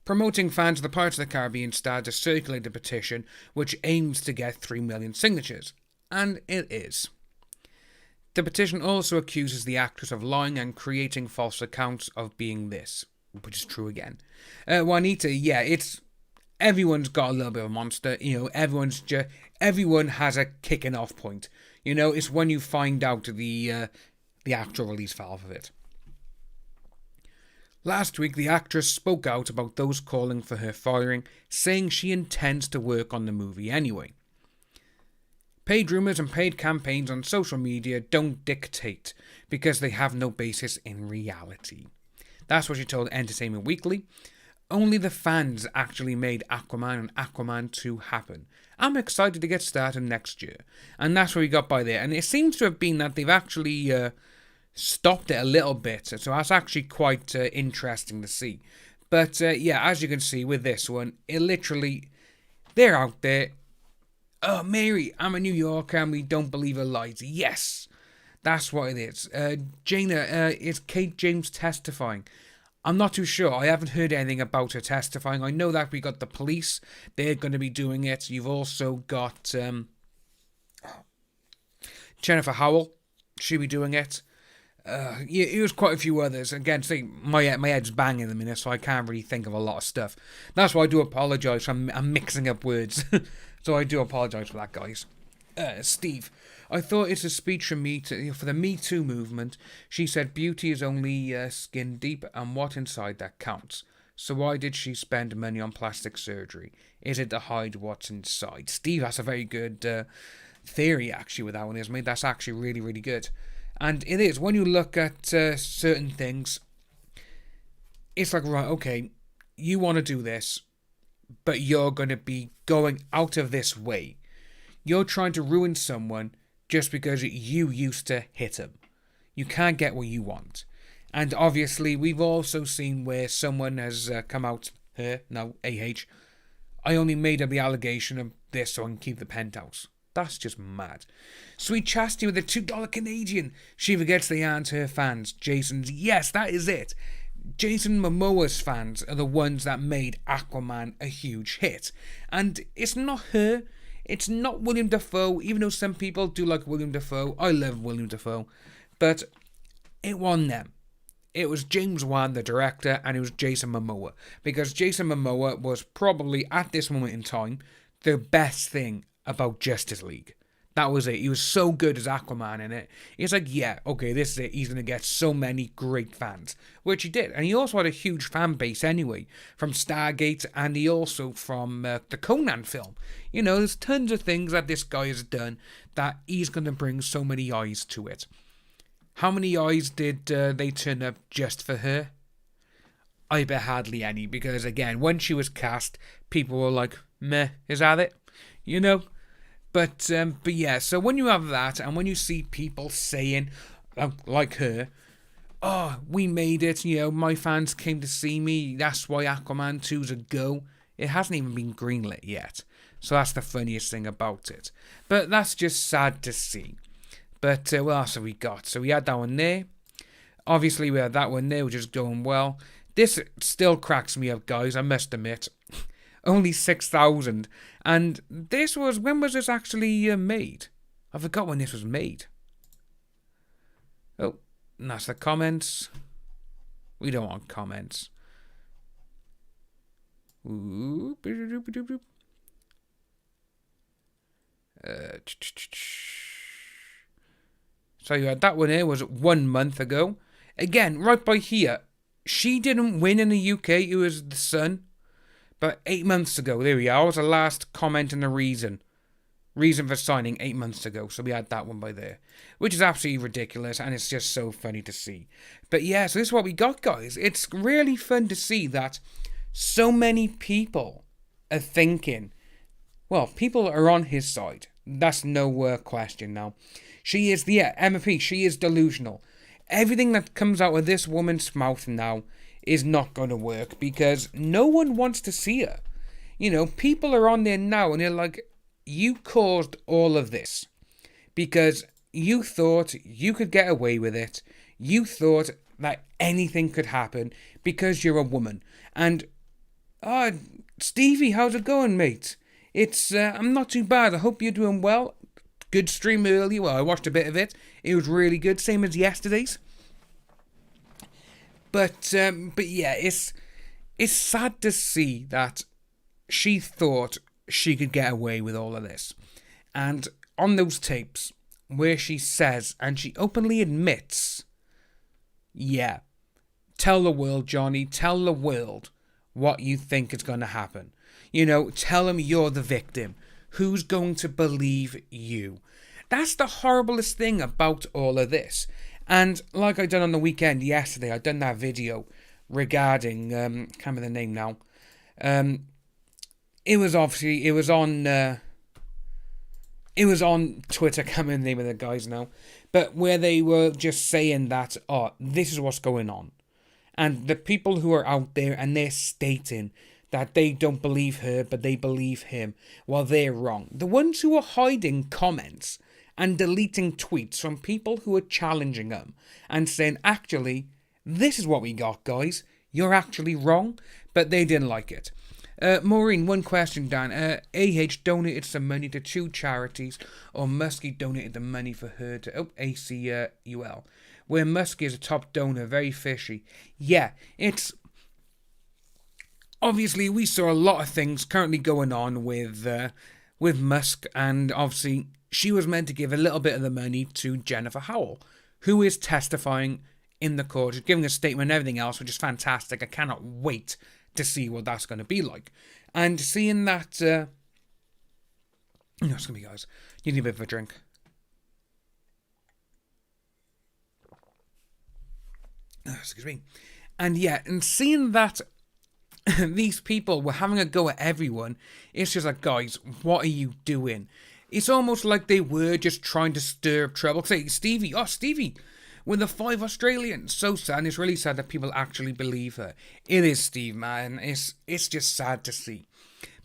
Promoting fans of the Pirates of the Caribbean started to circulate a petition which aims to get 3 million signatures. And it is. The petition also accuses the actress of lying and creating false accounts of being this, which is true again. Juanita, yeah, it's... Everyone's got a little bit of a monster, everyone has a kicking off point. It's when you find out the actual release valve of it. Last week, the actress spoke out about those calling for her firing, saying she intends to work on the movie anyway. Paid rumours and paid campaigns on social media don't dictate, because they have no basis in reality. That's what she told Entertainment Weekly. Only the fans actually made Aquaman and Aquaman 2 happen. I'm excited to get started next year. And that's what we got by there. And it seems to have been that they've actually stopped it a little bit. So that's actually quite interesting to see. But yeah, as you can see with this one, it literally, they're out there. Oh, Mary, I'm a New Yorker and we don't believe her lies. Yes, that's what it is. Jaina, is Kate James testifying? I'm not too sure. I haven't heard anything about her testifying. I know that we got the police. They're going to be doing it. You've also got Jennifer Howell. She'll be doing it. Yeah, here's quite a few others. Again, see, my head's banging in a minute, so I can't really think of a lot of stuff. That's why I do apologise. I'm mixing up words. So I do apologise for that, guys. Steve. I thought it's a speech for for the Me Too movement. She said beauty is only skin deep and what inside that counts. So why did she spend money on plastic surgery? Is it to hide what's inside? Steve has a very good theory actually with that one, isn't it? That's actually really, really good. And it is, when you look at certain things, it's like, right, okay, you want to do this, but you're going to be going out of this way. You're trying to ruin someone just because you used to hit him. You can't get what you want. And obviously, we've also seen where someone has come out, her, now AH, I only made up the allegation of this so I can keep the penthouse. That's just mad. Sweet Chastity with a $2 Canadian. She forgets they aren't her fans. Jason's, yes, that is it. Jason Momoa's fans are the ones that made Aquaman a huge hit. And it's not her. It's not William Dafoe, even though some people do like William Dafoe. I love William Dafoe. But it wasn't them. It was James Wan, the director, and it was Jason Momoa. Because Jason Momoa was probably, at this moment in time, the best thing about Justice League. That was it. He was so good as Aquaman in it. He's like, yeah, okay, this is it. He's going to get so many great fans. Which he did. And he also had a huge fan base anyway. From Stargate and he also from the Conan film. You know, there's tons of things that this guy has done that he's going to bring so many eyes to it. How many eyes did they turn up just for her? I bet hardly any. Because again, when she was cast, people were like, meh, is that it? You know? But yeah, so when you have that, and when you see people saying, like her, oh, we made it, you know, my fans came to see me, that's why Aquaman 2's a go. It hasn't even been greenlit yet. So that's the funniest thing about it. But that's just sad to see. But what else have we got? So we had that one there. Obviously, we had that one there, which is going well. This still cracks me up, guys, I must admit. Only 6,000. And this was, when was this actually made? I forgot when this was made. Oh, and that's the comments. We don't want comments. Ooh, so you had that one here was 1 month ago. Again, right by here. She didn't win in the UK. It was the Sun. But 8 months ago, there we are. That was the last comment and the reason. Reason for signing 8 months ago. So we had that one by there. Which is absolutely ridiculous. And it's just so funny to see. But yeah, so this is what we got, guys. It's really fun to see that so many people are thinking, well, people are on his side. That's no question now. She is, Emma P, she is delusional. Everything that comes out of this woman's mouth now is not going to work because no one wants to see her. You know, people are on there now and they're like, you caused all of this because you thought you could get away with it. You thought that anything could happen because you're a woman. And, Stevie, how's it going, mate? It's, I'm not too bad. I hope you're doing well. Good stream earlier. Well, I watched a bit of it. It was really good, same as yesterday's. But yeah, it's sad to see that she thought she could get away with all of this. And on those tapes where she says, and she openly admits, yeah, tell the world, Johnny, tell the world what you think is going to happen. You know, tell them you're the victim. Who's going to believe you? That's the horriblest thing about all of this. And like I done on the weekend yesterday, I done that video regarding, can't remember the name now. It was on Twitter, can't remember the name of the guys now. But where they were just saying that, oh, this is what's going on. And the people who are out there and they're stating that they don't believe her, but they believe him, well, they're wrong. The ones who are hiding comments and deleting tweets from people who are challenging them and saying, actually, this is what we got, guys. You're actually wrong, but they didn't like it. Maureen, one question, Dan. AH donated some money to 2 charities, or Muskie donated the money for her to ACUL, where Muskie is a top donor, very fishy. Yeah, it's... Obviously, we saw a lot of things currently going on with with Musk, and obviously she was meant to give a little bit of the money to Jennifer Howell, who is testifying in the court, giving a statement and everything else, which is fantastic. I cannot wait to see what that's going to be like. And seeing that, excuse me, guys, you need a bit of a drink. Excuse me. And yeah, and seeing that these people were having a go at everyone, it's just like, guys, what are you doing? It's almost like they were just trying to stir up trouble. Say, Stevie, with the 5 Australians. So sad, and it's really sad that people actually believe her. It is, Steve, man. It's just sad to see.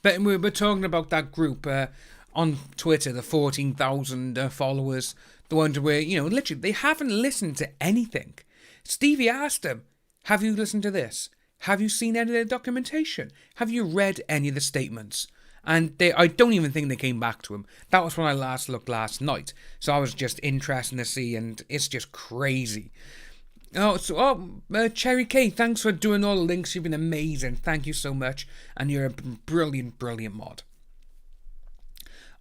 But we're talking about that group on Twitter, the 14,000 followers, the ones where, literally, they haven't listened to anything. Stevie asked them, have you listened to this? Have you seen any of the documentation? Have you read any of the statements? And I don't even think they came back to him. That was when I last looked last night. So I was just interested to see, and it's just crazy. Cherry K, thanks for doing all the links. You've been amazing. Thank you so much. And you're a brilliant, brilliant mod.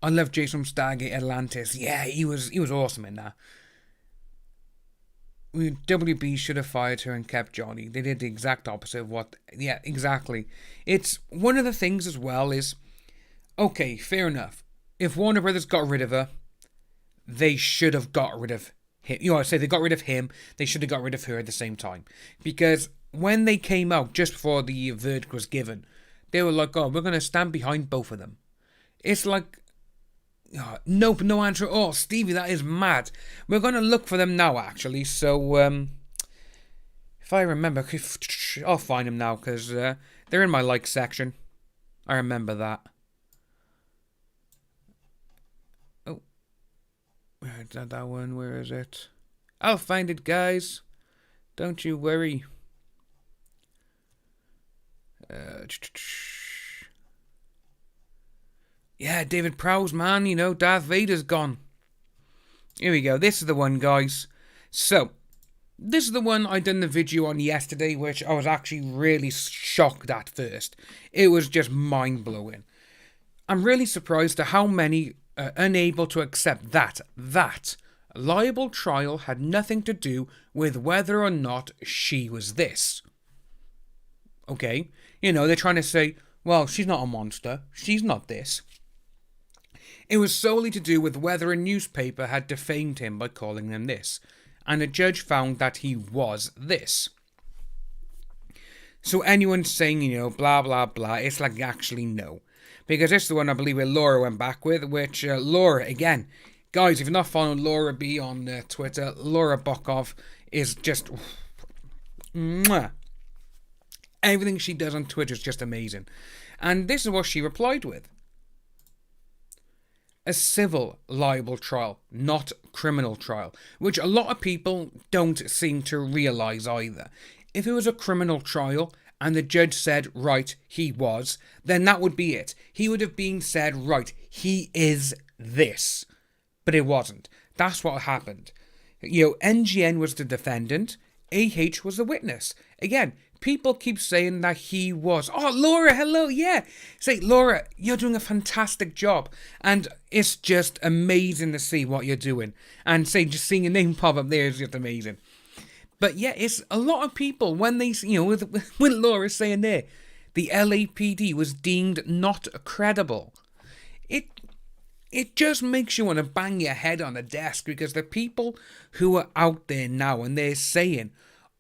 I love Jason from Stargate Atlantis. Yeah, he was awesome in that. WB should have fired her and kept Johnny. They did the exact opposite of what... Yeah, exactly. It's one of the things as well is... Okay, fair enough. If Warner Brothers got rid of her, they should have got rid of him. I say they got rid of him, they should have got rid of her at the same time. Because when they came out, just before the verdict was given, they were like, we're going to stand behind both of them. It's like... Nope, no answer at all. Stevie, that is mad. We're going to look for them now, actually. So, if I remember, I'll find them now, because they're in my like section. I remember that. Oh. Where's that one? Where is it? I'll find it, guys. Don't you worry. Yeah, David Prowse, man, Darth Vader's gone. Here we go, this is the one, guys. So, this is the one I done the video on yesterday, which I was actually really shocked at first. It was just mind-blowing. I'm really surprised at how many are unable to accept that liable trial had nothing to do with whether or not she was this. Okay? They're trying to say, well, she's not a monster, she's not this. It was solely to do with whether a newspaper had defamed him by calling them this, and a judge found that he was this. So anyone saying, blah, blah, blah, it's like, actually, no. Because this is the one I believe where Laura went back with, which, Laura, again, guys, if you're not following Laura B on Twitter, Laura Bokov is just... Mwah. Everything she does on Twitter is just amazing. And this is what she replied with. A civil libel trial, not criminal trial, which a lot of people don't seem to realise either. If it was a criminal trial and the judge said, right, he was, then that would be it. He would have been said, right, he is this. But it wasn't. That's what happened. NGN was the defendant, AH was the witness. Again, people keep saying that he was. Oh, Laura, hello, yeah. Say, Laura, you're doing a fantastic job. And it's just amazing to see what you're doing. And say, just seeing your name pop up there is just amazing. But yeah, it's a lot of people, when they, with Laura saying there, the LAPD was deemed not credible. It just makes you want to bang your head on the desk, because the people who are out there now and they're saying,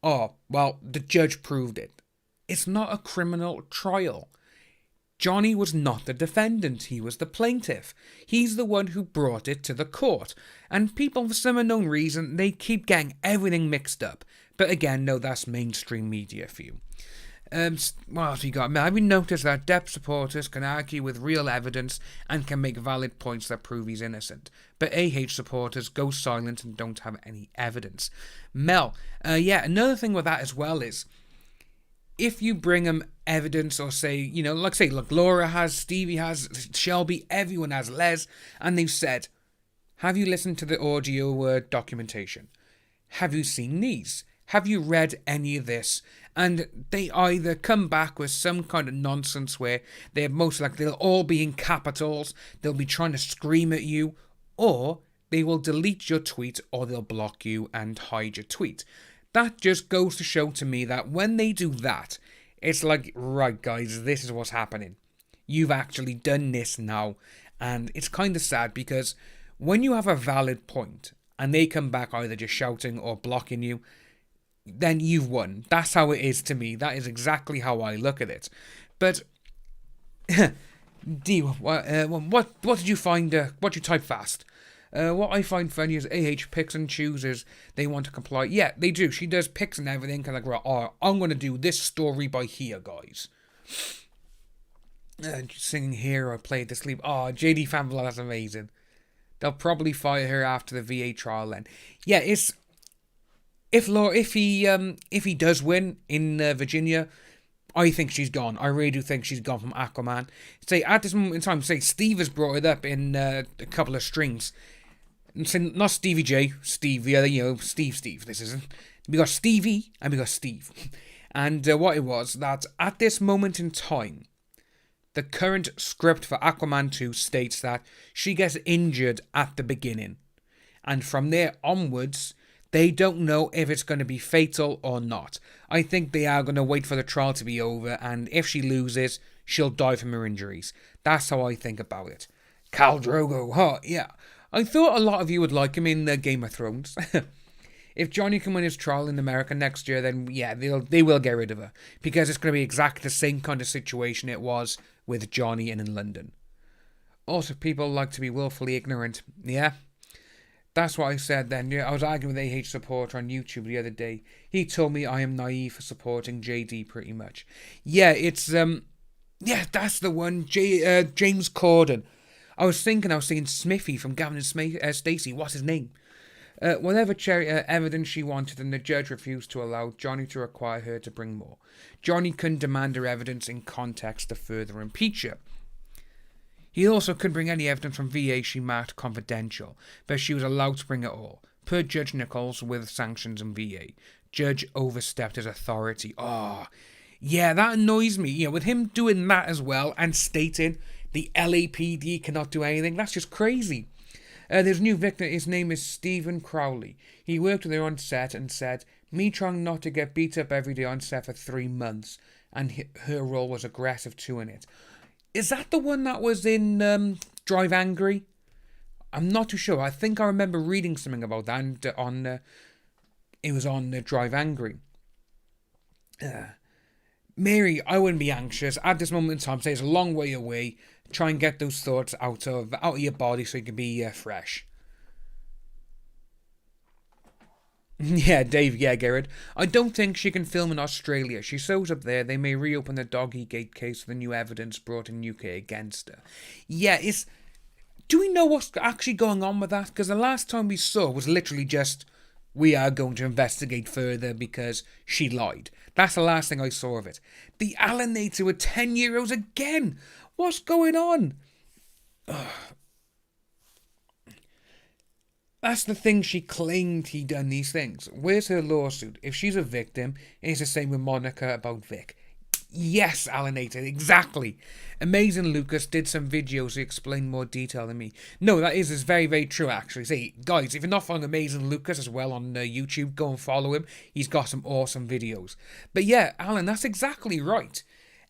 oh, well, the judge proved it. It's not a criminal trial. Johnny was not the defendant, he was the plaintiff. He's the one who brought it to the court. And people, for some unknown reason, they keep getting everything mixed up. But again, no, that's mainstream media for you. What else you got? Have you noticed that Depp supporters can argue with real evidence and can make valid points that prove he's innocent, but AH supporters go silent and don't have any evidence? Mel, another thing with that as well is, if you bring them evidence, or say, look, Laura has, Stevie has, Shelby, everyone has, Les, and they've said, have you listened to the audio documentation? Have you seen these? Have you read any of this? And they either come back with some kind of nonsense where they're most likely they'll all be in capitals, they'll be trying to scream at you, or they will delete your tweet or they'll block you and hide your tweet. That just goes to show to me that when they do that, it's like, right guys, this is what's happening. You've actually done this now. And it's kind of sad because when you have a valid point and they come back either just shouting or blocking you, then you've won. That's how it is to me. That is exactly how I look at it. But D, what did you find? What you type fast? What I find funny is picks and chooses. They want to comply. Yeah, they do. She does picks and everything. Kind of like, oh, I'm going to do this story by here, guys. Singing Hero, I played to sleep. Oh, JD Fanville, that's amazing. They'll probably fire her after the VA trial then. Yeah, it's if he does win in Virginia, I think she's gone. I really do think she's gone from Aquaman. Say at this moment in time, say Steve has brought it up in a couple of streams. Not Stevie J, Steve. Yeah, Steve. This isn't. We got Stevie and we got Steve. And what it was that at this moment in time, the current script for Aquaman 2 states that she gets injured at the beginning. And from there onwards, they don't know if it's going to be fatal or not. I think they are going to wait for the trial to be over, and if she loses, she'll die from her injuries. That's how I think about it. Khal Drogo, huh? Yeah. I thought a lot of you would like him in Game of Thrones. If Johnny can win his trial in America next year, then yeah, they will get rid of her. Because it's going to be exactly the same kind of situation it was with Johnny and in London. Also, people like to be willfully ignorant. Yeah? That's what I said then. Yeah, I was arguing with AH supporter on YouTube the other day. He told me I am naive for supporting JD pretty much. Yeah, it's, yeah, that's the one. James Corden. I was seeing Smithy from Gavin and Stacey. What's his name? Whatever evidence she wanted, and the judge refused to allow Johnny to require her to bring more. Johnny couldn't demand her evidence in context to further impeach her. He also couldn't bring any evidence from VA she marked confidential, but she was allowed to bring it all, per Judge Nichols with sanctions in VA. Judge overstepped his authority. Oh, yeah, that annoys me. You know, with him doing that as well and stating the LAPD cannot do anything, that's just crazy. There's a new victim. His name is Stephen Crowley. He worked with her on set and said, me trying not to get beat up every day on set for 3 months, and her role was aggressive too in it. Is that the one that was in Drive Angry? I'm not too sure. I think I remember reading something about that, and it was on Drive Angry. Mary, I wouldn't be anxious at this moment in time. Say it's a long way away. Try and get those thoughts out of your body so you can be fresh. Yeah, Dave, yeah, Garrett. I don't think she can film in Australia. She shows up there. They may reopen the Doggygate case with the new evidence brought in UK against her. Yeah, do we know what's actually going on with that? Because the last time we saw was literally just, we are going to investigate further because she lied. That's the last thing I saw of it. The Alienator with 10 euros again. What's going on? Ugh. That's the thing, she claimed he done these things. Where's her lawsuit? If she's a victim, it's the same with Monica about Vic. Yes, Alienator, exactly. Amazing Lucas did some videos to explain more detail than me. No, that is very, very true, actually. See, guys, if you're not following Amazing Lucas as well on YouTube, go and follow him. He's got some awesome videos. But yeah, Alan, that's exactly right.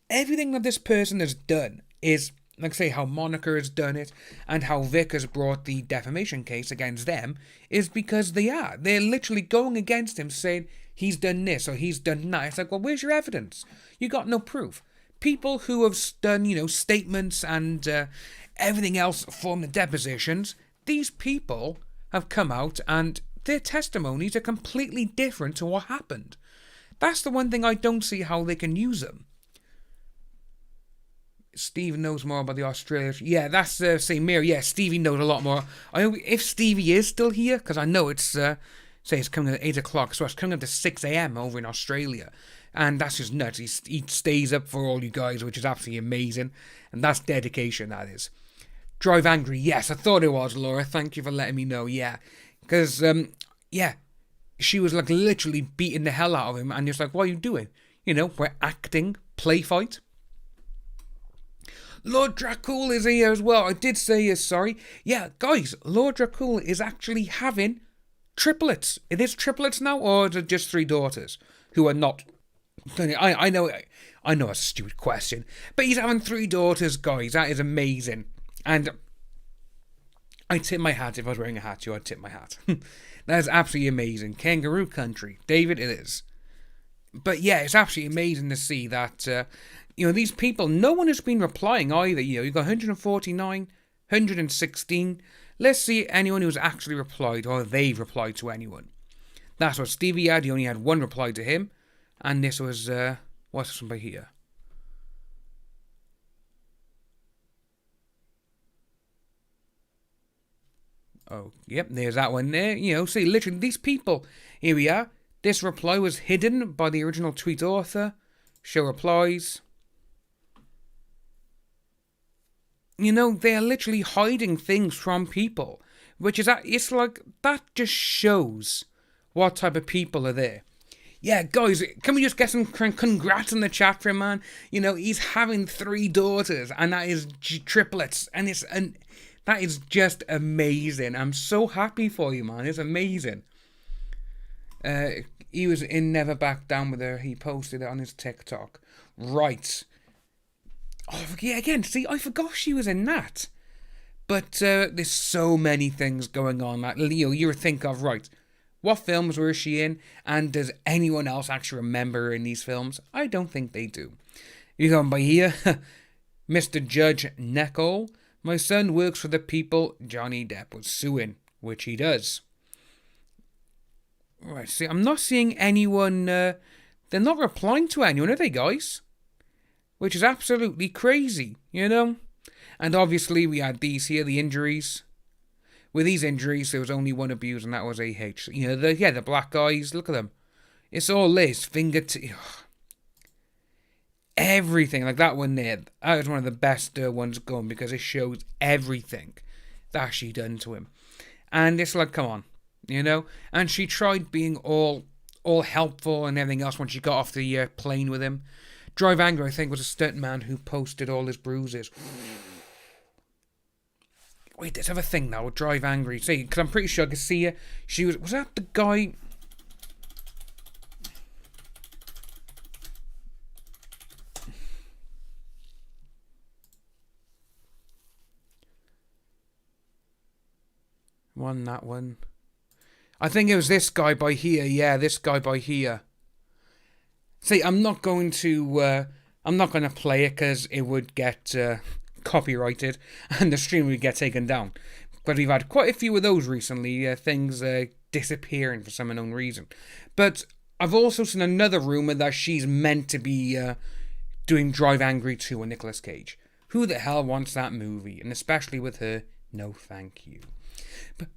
Everything that this person has done is, like say, how Monica has done it and how Vic has brought the defamation case against them is because they're literally going against him saying he's done this or he's done that. It's like, well, where's your evidence? You got no proof. People who have done, statements and everything else from the depositions, these people have come out and their testimonies are completely different to what happened. That's the one thing I don't see how they can use them. Steve knows more about the Australia. Yeah, that's same Mary. Yeah, Stevie knows a lot more. I hope if Stevie is still here, because I know it's it's coming at 8 o'clock, so it's coming up to 6 a.m. over in Australia, and that's just nuts. He stays up for all you guys, which is absolutely amazing, and that's dedication. That is. Drive Angry. Yes, I thought it was Laura. Thank you for letting me know. Yeah, because yeah, she was like literally beating the hell out of him, and just like, what are you doing? we're acting, play fight. Lord Dracul is here as well. I did say yes, sorry. Yeah, guys, Lord Dracul is actually having triplets. It is triplets now, or is it just 3 daughters who are not? I know it's a stupid question, but he's having 3 daughters, guys. That is amazing, and I tip my hat. If I was wearing a hat, I'd tip my hat. That is absolutely amazing. Kangaroo country, David, it is. But yeah, it's absolutely amazing to see that. These people, no one has been replying either. You've got 149, 116. Let's see anyone who's actually replied, or they've replied to anyone. That's what Stevie had. He only had 1 reply to him. And this was, what's this one by here? Oh, yep, there's that one there. See, literally, these people, here we are. This reply was hidden by the original tweet author. Show replies. They're literally hiding things from people. Which is, it's like, that just shows what type of people are there. Yeah, guys, can we just get some congrats in the chat for him, man? He's having 3 daughters, and that is triplets, and that is just amazing. I'm so happy for you, man. It's amazing. He was in Never Back Down with her. He posted it on his TikTok. Right. Oh, yeah, again, see, I forgot she was in that. But there's so many things going on that, Leo, you would think of, right. What films was she in? And does anyone else actually remember her in these films? I don't think they do. You go by here. Mr. Judge Neckel. My son works for the people Johnny Depp was suing, which he does. Right, see, I'm not seeing anyone. They're not replying to anyone, are they, guys? Which is absolutely crazy, And obviously we had these here, the injuries. With these injuries, there was only 1 abuse, and that was AH. The black eyes, look at them. It's all this, everything, like that one there. That was one of the best ones going, because it shows everything that she done to him. And it's like, come on, And she tried being all helpful and everything else when she got off the plane with him. Drive Angry, I think, was a stuntman who posted all his bruises. Wait, let's have a thing now. Drive Angry. See, because I'm pretty sure I could see her. She was that the guy? That one. I think it was this guy by here. Yeah, this guy by here. See, I'm not going to play it because it would get copyrighted and the stream would get taken down. But we've had quite a few of those recently, things disappearing for some unknown reason. But I've also seen another rumour that she's meant to be doing Drive Angry 2 with Nicolas Cage. Who the hell wants that movie? And especially with her, no thank you.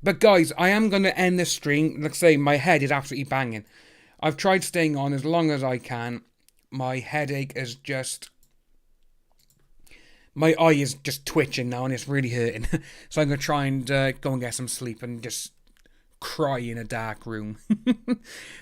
But guys, I am going to end this stream. Like I say, my head is absolutely banging. I've tried staying on as long as I can. My headache is just... My eye is just twitching now and it's really hurting. So I'm going to try and go and get some sleep and just cry in a dark room.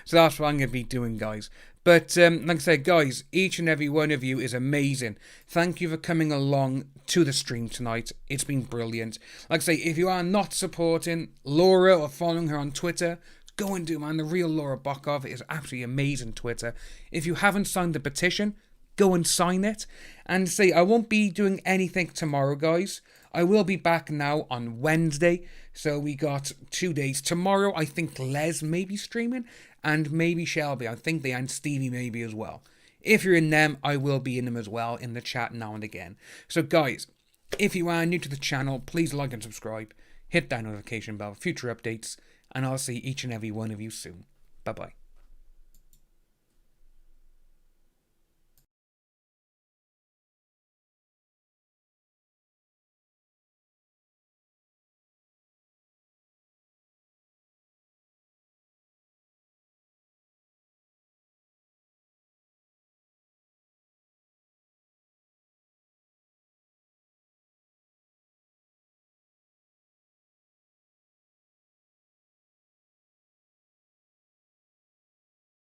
So that's what I'm going to be doing, guys. But like I said, guys, each and every one of you is amazing. Thank you for coming along to the stream tonight. It's been brilliant. Like I say, if you are not supporting Laura or following her on Twitter, go and do, man. The real Laura Bokov is absolutely amazing Twitter. If you haven't signed the petition, go and sign it. And say, I won't be doing anything tomorrow, guys. I will be back now on Wednesday. So we got 2 days. Tomorrow, I think Les may be streaming. And maybe Shelby. I think they and Stevie maybe as well. If you're in them, I will be in them as well in the chat now and again. So guys, if you are new to the channel, please like and subscribe. Hit that notification bell for future updates. And I'll see each and every one of you soon. Bye-bye.